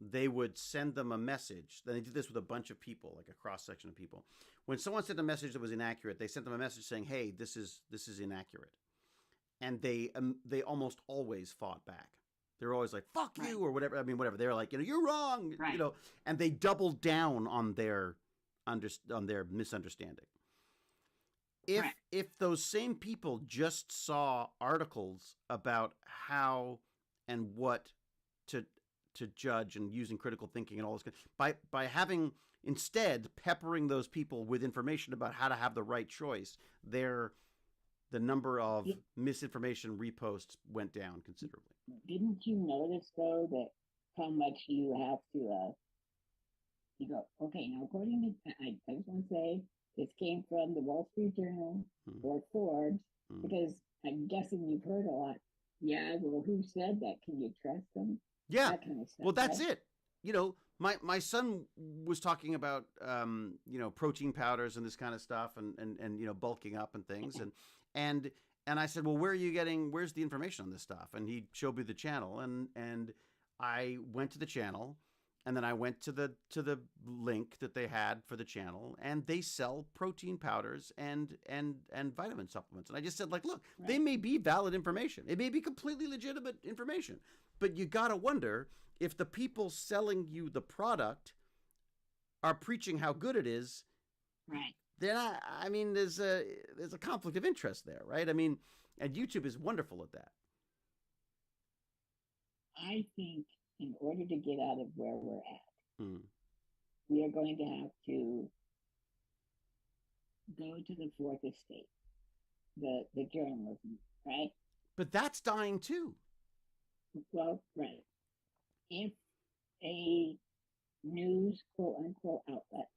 they would send them a message. Then they did this with a bunch of people, like a cross section of people. When someone sent a message that was inaccurate, they sent them a message saying, "Hey, this is inaccurate," and they almost always fought back. They're always like, "Fuck you," or whatever. I mean, whatever. They're like, "You're wrong," right. And they doubled down on their misunderstanding. If those same people just saw articles about how and what to judge and using critical thinking and all this, by having instead peppering those people with information about how to have the right choice, the number of misinformation reposts went down considerably. Didn't you notice though that how much you have to you go, okay, now according to, I just want to say, this came from the Wall Street Journal or Forbes, because I'm guessing you've heard a lot. Yeah, well, who said that? Can you trust them? Yeah, that kind of stuff, well, that's it. My son was talking about, protein powders and this kind of stuff and bulking up and things. And I said, well, where's the information on this stuff? And he showed me the channel and I went to the channel. And then I went to the link that they had for the channel, and they sell protein powders and vitamin supplements. And I just said, like, look, they may be valid information. It may be completely legitimate information. But you got to wonder if the people selling you the product are preaching how good it is. Right. They're not, I mean, there's a conflict of interest there, right? I mean, and YouTube is wonderful at that. I think in order to get out of where we're at, we are going to have to go to the fourth estate, the journalism, right? But that's dying too. well, right. If a news quote unquote outlet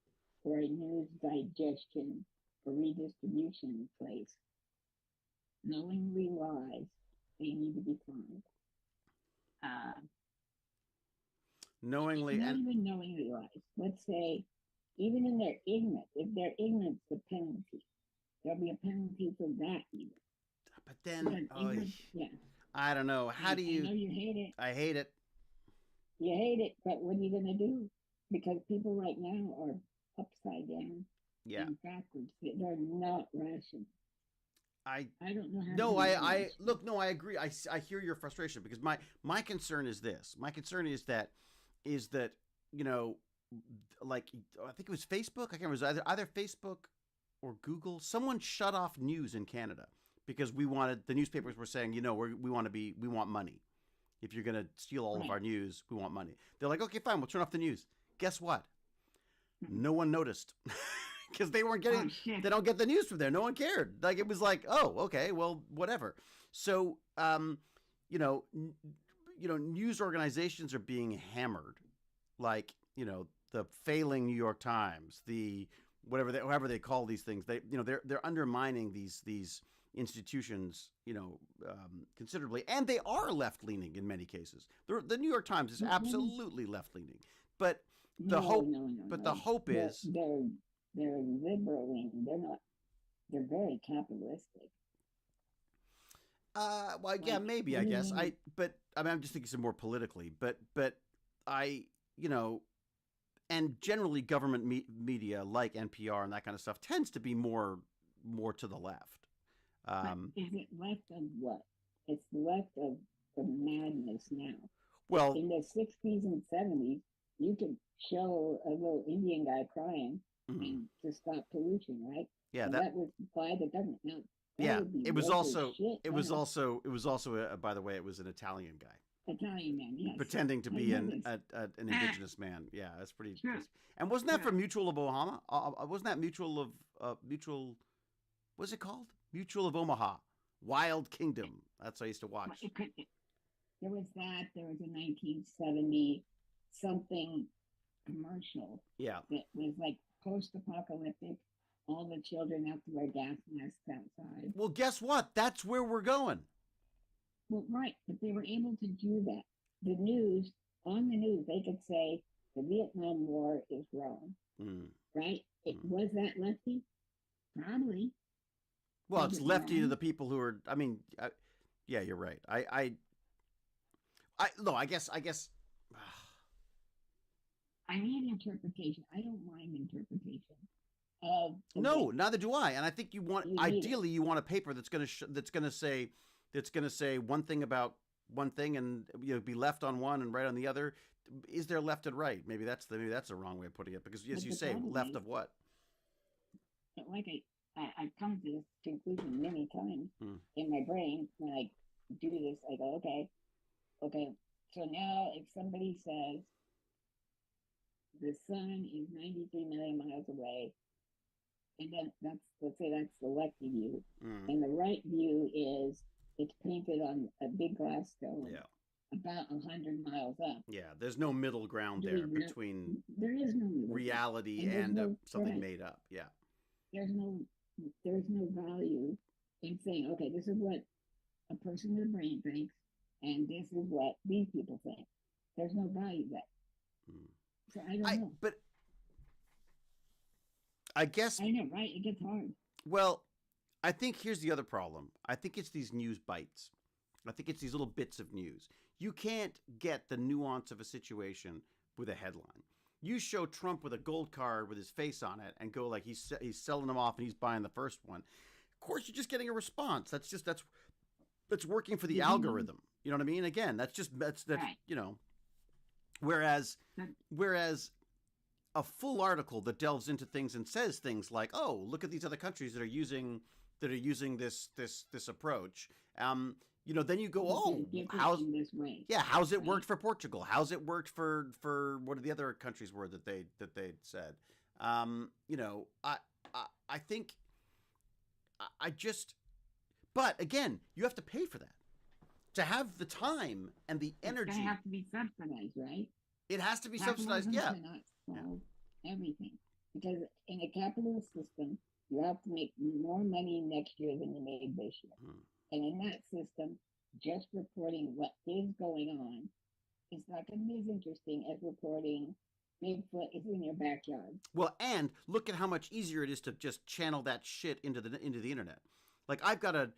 or a news digestion or redistribution place knowingly lies, they need to be fined. Knowingly Not and even knowingly lies. Let's say, even in their ignorance, if they're ignorant, the penalty. There'll be a penalty for that even. but then Because yeah. I don't know. How do I you know you hate it. I hate it. You hate it, but what are you gonna do? Because people right now are upside down Yeah. and backwards. They're not rational. I don't know how No, to I look, no, I agree. I hear your frustration because my concern is this. My concern is that you know, like I think it was Facebook. I can't remember. It was either Facebook or Google. Someone shut off news in Canada because the newspapers were saying, you know, we want money. If you're going to steal all of our news, we want money. They're like, okay, fine, we'll turn off the news. Guess what? No one noticed because they weren't getting. They don't get the news from there. No one cared. Like it was like, oh, okay, well, whatever. So, you know, news organizations are being hammered, like the failing New York Times, the whatever they call these things. They're undermining these institutions, considerably, and they are left leaning in many cases. The New York Times is absolutely left leaning, but the hope is they're liberal leaning. They're not. They're very capitalistic. Well, yeah, maybe I guess but I mean, I'm just thinking some more politically, but and generally government media like NPR and that kind of stuff tends to be more to the left. Is it left of what? It's left of the madness now. Well, in the 60s and 70s, you could show a little Indian guy crying to stop pollution, right? Yeah, and that was by the government. Now, yeah, it was also by the way, it was an Italian guy. Italian man, yes. Pretending to be an indigenous man. Yeah, that's pretty. Sure. And wasn't that from Mutual of Omaha? Wasn't that Mutual? What's it called? Mutual of Omaha, Wild Kingdom. That's what I used to watch. There was that. There was a 1970 something commercial. Yeah. That was like post-apocalyptic. All the children have to wear gas masks outside. Well, guess what? That's where we're going. Well, right, but they were able to do that. On the news, they could say the Vietnam War is wrong, right? Was that lefty? Probably. Well, it's lefty to the people who are. I mean, yeah, you're right. I guess. I need interpretation. I don't mind interpretation. No, neither do I. And I think you want a paper that's going to say one thing about one thing and be left on one and right on the other. Is there left and right? Maybe that's the wrong way of putting it, because as you say, left of what? Like I've come to this conclusion many times in my brain when I do this. I go, okay. So now if somebody says the sun is 93 million miles away, and then let's say that's the left view, and the right view is it's painted on a big glass stone, about 100 miles up. Yeah, there's no middle ground there between there is no middle reality and something made up. Yeah, there's no value in saying, okay, this is what a person with a brain thinks, and this is what these people think. There's no value there. So I don't know. But I guess I know, right? It gets hard. Well, I think here's the other problem. I think it's these news bites. I think it's these little bits of news. You can't get the nuance of a situation with a headline. You show Trump with a gold card with his face on it and go like he's selling them off and he's buying the first one. Of course, you're just getting a response. That's working for the algorithm. You know what I mean? Again, that's right. Whereas a full article that delves into things and says things like, "Oh, look at these other countries that are using this approach." Then you go, "Oh, how's it worked for Portugal? How's it worked for what are the other countries were that they said?" I think but again, you have to pay for that to have the time and the energy. It's gonna have to be subsidized, right? It has to be subsidized. Capitalism Yeah. cannot solve everything, because in a capitalist system, you have to make more money next year than you made this year. And in that system, just reporting what is going on is not going to be as interesting as reporting Bigfoot is in your backyard. Well, and look at how much easier it is to just channel that shit into the internet. Like I've got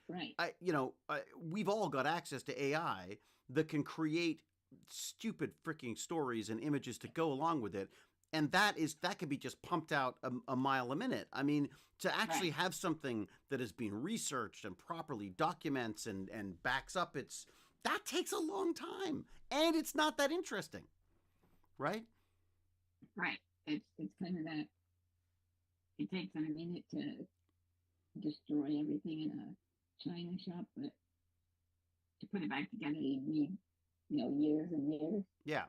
we've all got access to AI that can create stupid freaking stories and images to go along with it. And that can be just pumped out a mile a minute. I mean, to actually have something that has been researched and properly documents and backs up that takes a long time. And it's not that interesting. Right? Right. It's kind of that. It takes a minute to destroy everything in a china shop, but to put it back together, you need, years and years. Yeah.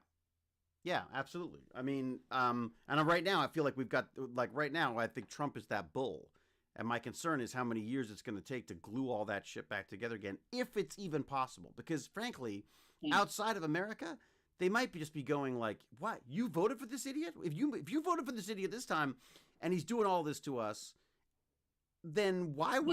Yeah, absolutely. I mean, and right now I feel like right now I think Trump is that bull. And my concern is how many years it's going to take to glue all that shit back together again, if it's even possible. Because frankly, outside of America, they might just be going like, "What? You voted for this idiot? If you voted for this idiot this time, and he's doing all this to us, then why do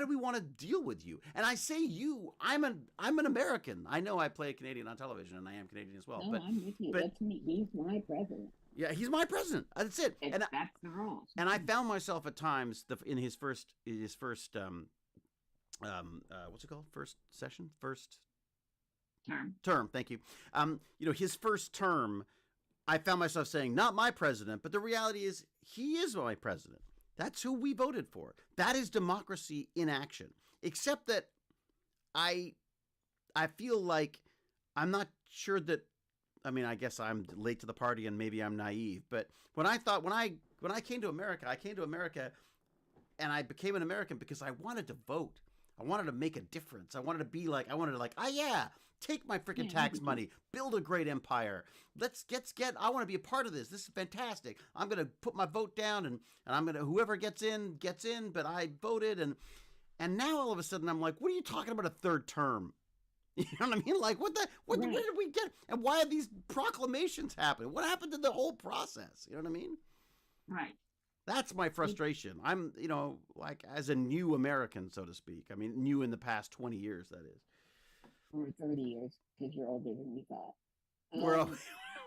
we want to deal with you?" And I say you, I'm an American. I know I play Canadian on television, and I am Canadian as well. No, I'm with you. That's me. He's my president. Yeah, he's my president. That's it. And that's the rules. And I found myself at times in his first what's it called? First term. Thank you. His first term, I found myself saying, "Not my president," but the reality is, he is my president. That's who we voted for. That is democracy in action. Except that I feel like I'm not sure that. I mean, I guess I'm late to the party and maybe I'm naive. But when I came to America, and I became an American because I wanted to vote. I wanted to make a difference. I wanted to take my freaking tax money, build a great empire. I want to be a part of this. This is fantastic. I'm going to put my vote down and I'm going to, whoever gets in, but I voted. And now all of a sudden I'm like, what are you talking about a third term? You know what I mean? Like, what did we get? And why are these proclamations happening? What happened to the whole process? You know what I mean? Right. That's my frustration. I'm, like as a new American, so to speak. I mean, new in the past 20 years, that is. Or 30 years, because you're older than we thought.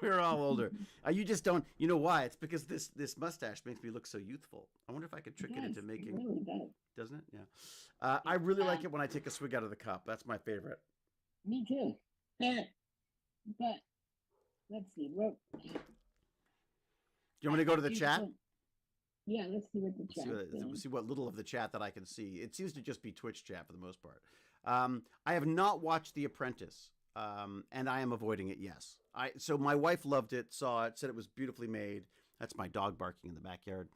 We're all older. You just don't. You know why? It's because this mustache makes me look so youthful. I wonder if I could trick it into making. It really does. Doesn't it? Yeah. I really like it when I take a swig out of the cup. That's my favorite. Me too. But let's see. Do you want me to go to the chat? Yeah, let's see what the chat. See what little of the chat that I can see. It seems to just be Twitch chat for the most part. I have not watched The Apprentice, and I am avoiding it. Yes, so my wife loved it, saw it, said it was beautifully made. That's my dog barking in the backyard.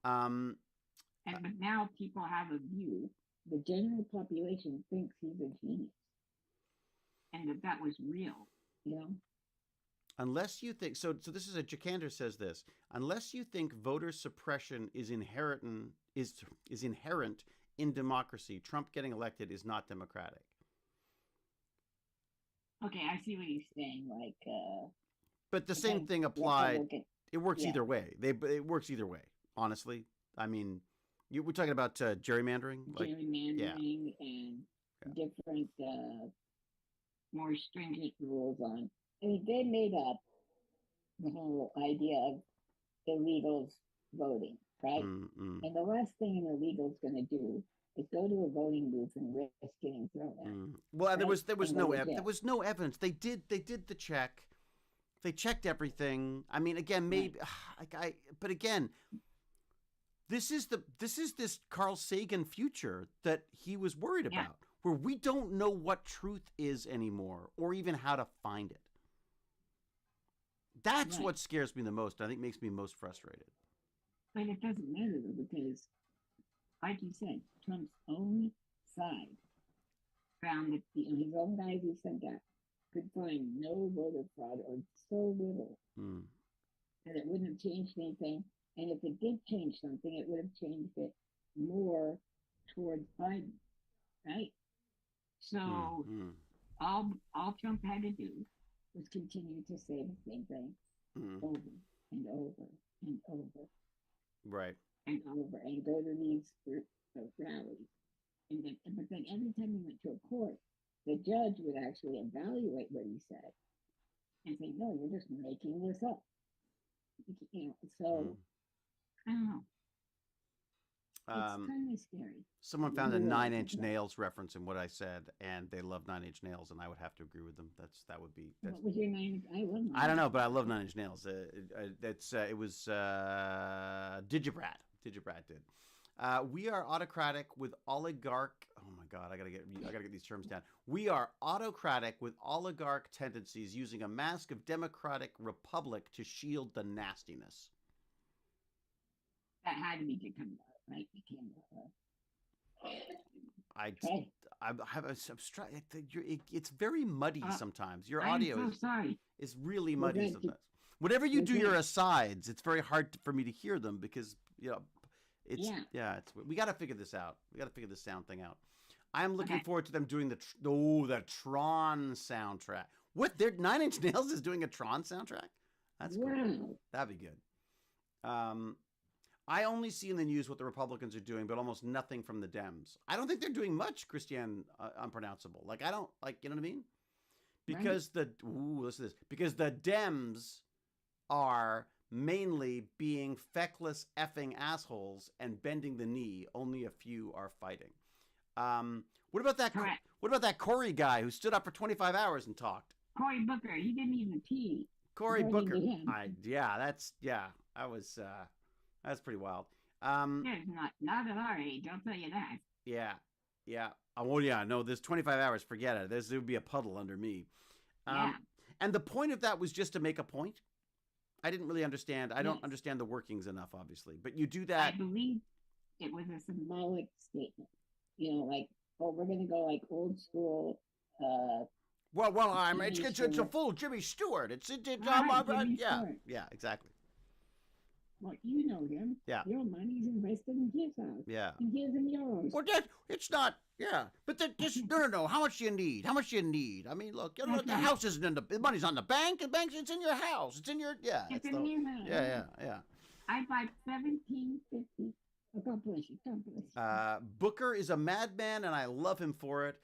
But now people have a view. The general population thinks he's a genius, and that was real. Unless you think so. This is Jakander says this. Unless you think voter suppression is inherent in democracy, Trump getting elected is not democratic. Okay, I see what he's saying. But the same thing applied. It works either way. It works either way. Honestly, I mean, we're talking about gerrymandering, and different, more stringent rules on. I mean, they made up the whole idea of illegals voting, right? And the last thing an illegal's going to do is go to a voting booth and risk getting thrown out. Well, right? there was no evidence. They did the check. They checked everything. I mean, again, maybe but again, this is this Carl Sagan future that he was worried about, where we don't know what truth is anymore, or even how to find it. That's what scares me the most. I think makes me most frustrated. But it doesn't matter though, because, like you said, Trump's own side found that his own guys he sent out could find no voter fraud or so little that it wouldn't have changed anything. And if it did change something, it would have changed it more towards Biden, right? So Mm, all Trump had to do was continue to say the same thing over and over and over right. and over and go to these rallies. And then, but then every time he went to a court, the judge would actually evaluate what he said and say, no, you're just making this up. You know, so I don't know. It's kind of scary. Someone found a Nine Inch Nails reference in what I said, and they love Nine Inch Nails, and I would have to agree with them. That would be. What was your name? I love I don't know, but I love Nine Inch Nails. It was Digibrat. Digibrat did. We are autocratic with oligarch. Oh my God, I gotta get these terms down. We are autocratic with oligarch tendencies, using a mask of democratic republic to shield the nastiness. That had to be Dickenberg, right? I have a it's very muddy sometimes. Your audio I'm so sorry. is really muddy sometimes. Whenever you do your asides, it's very hard for me to hear them because it's we got to figure this out. We got to figure this sound thing out. I'm looking forward to them doing the Tron soundtrack. What? Their Nine Inch Nails is doing a Tron soundtrack? That's cool. That'd be good. I only see in the news what the Republicans are doing, but almost nothing from the Dems. I don't think they're doing much, Christiane Unpronounceable. Like, I don't, like, you know what I mean? Because listen to this. Because the Dems are mainly being feckless effing assholes and bending the knee. Only a few are fighting. What about that? Correct. What about that Cory guy who stood up for 25 hours and talked? Cory Booker, he didn't even pee. Cory Booker. That's pretty wild. There's not at our age, I'll tell you that. Yeah. Oh, yeah. No, there's 25 hours. Forget it. There would be a puddle under me. And the point of that was just to make a point. I didn't really understand. I don't understand the workings enough, obviously. But you do that. I believe it was a symbolic statement. You know, like, oh, we're going to go like old school. It's a full Jimmy Stewart. Yeah, exactly. Well, you know him. Yeah. Your money's invested in his house. Yeah. And give him yours. Well, it's not. Yeah. But no. How much do you need? How much do you need? I mean, look, the house isn't in the money's on the bank. The bank's it's in your house. It's in your It's in your house. Yeah. I buy $17.50. God bless you. Booker is a madman, and I love him for it.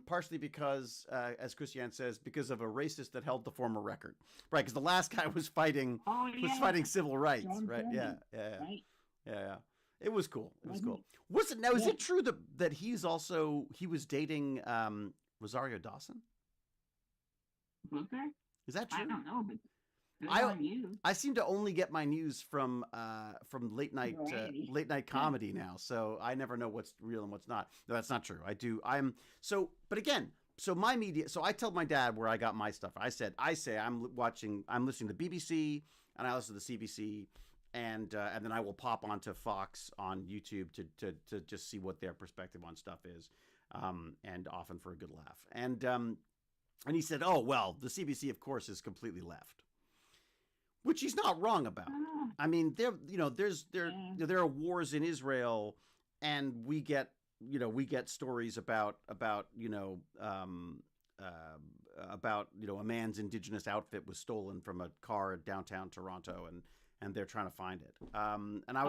Partially because, as Christiane says, because of a racist that held the former record, right? Because the last guy was fighting civil rights, John right? Fleming, Yeah. right? It was cool. Was it now? Is it true that he was dating Rosario Dawson? Booker? Is that true? I don't know, but I seem to only get my news from late night comedy now, so I never know what's real and what's not. No, that's not true. But again, so my media. So I tell my dad where I got my stuff. I say I'm listening to BBC and I listen to CBC, and then I will pop onto Fox on YouTube to just see what their perspective on stuff is, and often for a good laugh. And he said, oh well, the CBC of course is completely left. Which he's not wrong about. I mean, there are wars in Israel, and we get stories about a man's indigenous outfit was stolen from a car in downtown Toronto, and they're trying to find it. And I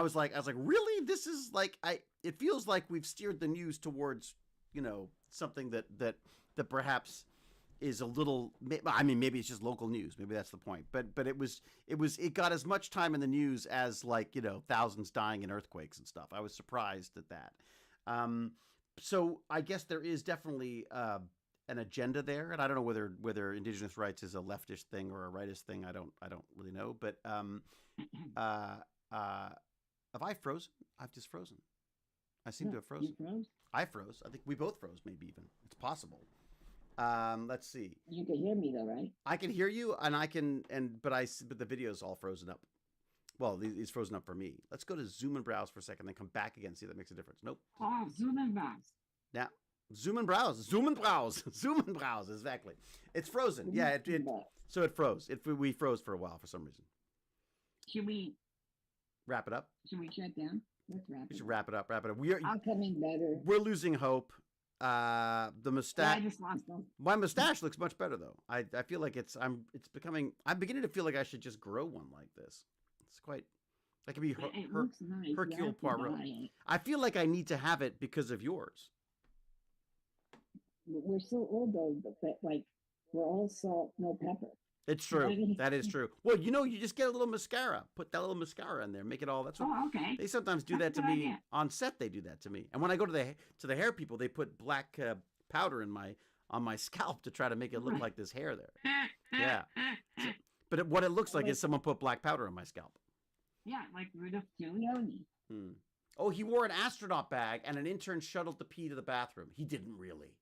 was like, really? This is like it feels like we've steered the news towards something that perhaps is a little. I mean, maybe it's just local news. Maybe that's the point. But it got as much time in the news as thousands dying in earthquakes and stuff. I was surprised at that. So I guess there is definitely an agenda there, and I don't know whether indigenous rights is a leftish thing or a rightist thing. I don't really know. But have I frozen? I've just frozen. I seem to have frozen. You froze? I froze. I think we both froze. Maybe even it's possible. Let's see. You can hear me though, right? I can hear you, and but the video's all frozen up. Well, it's frozen up for me. Let's go to Zoom and browse for a second, then come back again. See if that makes a difference. Nope. Oh, Zoom and browse. Yeah, Zoom and browse. Zoom and browse. Zoom and browse. Exactly. It's frozen. Yeah. So it froze. We froze for a while for some reason. Should we wrap it up? Should we shut down? Let's wrap it. We should wrap it up. I'll come in better. We're losing hope. The I mustache. just lost them. My mustache looks much better though. I feel like I'm beginning to feel like I should just grow one like this. It's quite that could be It looks nice. You Hercule have to Poirot. buy it. I feel like I need to have it because of yours. We're so old though, but like we're all salt, no pepper. It's true. That is true. Well, you just get a little mascara. Put that little mascara in there. Make it all. That's what Oh, okay. they sometimes do That's that a to good me idea. on set. They do that to me. And when I go to the hair people, they put black powder on my scalp to try to make it look like this hair there. Yeah. But what it looks like is someone put black powder on my scalp. Yeah, like Rudolph too. Leone. Oh, he wore an astronaut bag and an intern shuttled the pee to the bathroom. He didn't really.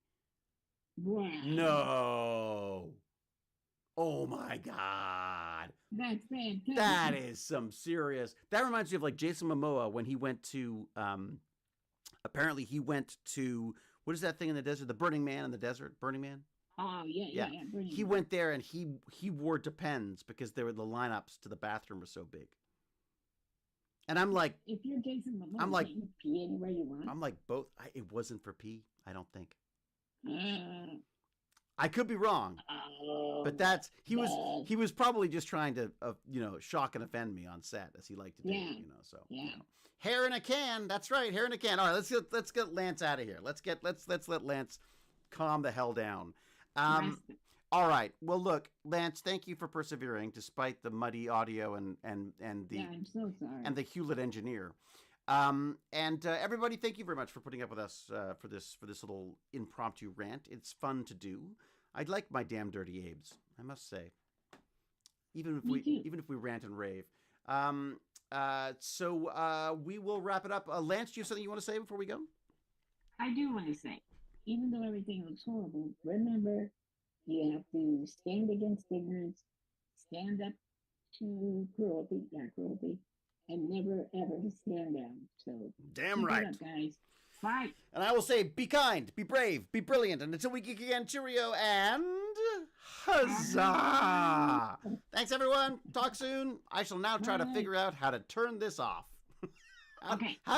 Wow. No. Oh my God. That's fantastic. That is some serious. That reminds me of like Jason Momoa when he went to apparently he went to what is that thing in the desert? The Burning Man in the desert? Burning Man? Oh yeah. Brilliant. He went there and he wore Depends because the lineups to the bathroom were so big. And I'm like, if you're Jason Momoa, I'm like, can't you pee anywhere you want. I'm like both. It wasn't for pee. I don't think. Uh, I could be wrong, but that's he was probably just trying to shock and offend me on set as he liked to do. Yeah. So Yeah. Hair in a can. That's right, hair in a can. All right, let's get Lance out of here. Let's let Lance calm the hell down. All right. Well, look, Lance, thank you for persevering despite the muddy audio and the yeah, I'm so sorry. and the Hewlett engineer. And everybody, thank you very much for putting up with us for this little impromptu rant. It's fun to do. I'd like my damn Dirty Abes, I must say. Even if we rant and rave. So we will wrap it up. Lance, do you have something you want to say before we go? I do want to say, Even though everything looks horrible, remember you have to stand against ignorance, stand up to cruelty, and never ever stand down. So Damn keep it right. up, guys. fight. And I will say, be kind, be brave, be brilliant. And until we geek again, cheerio and huzzah! Thanks, everyone. Talk soon. I shall now try to figure out how to turn this off. Okay. How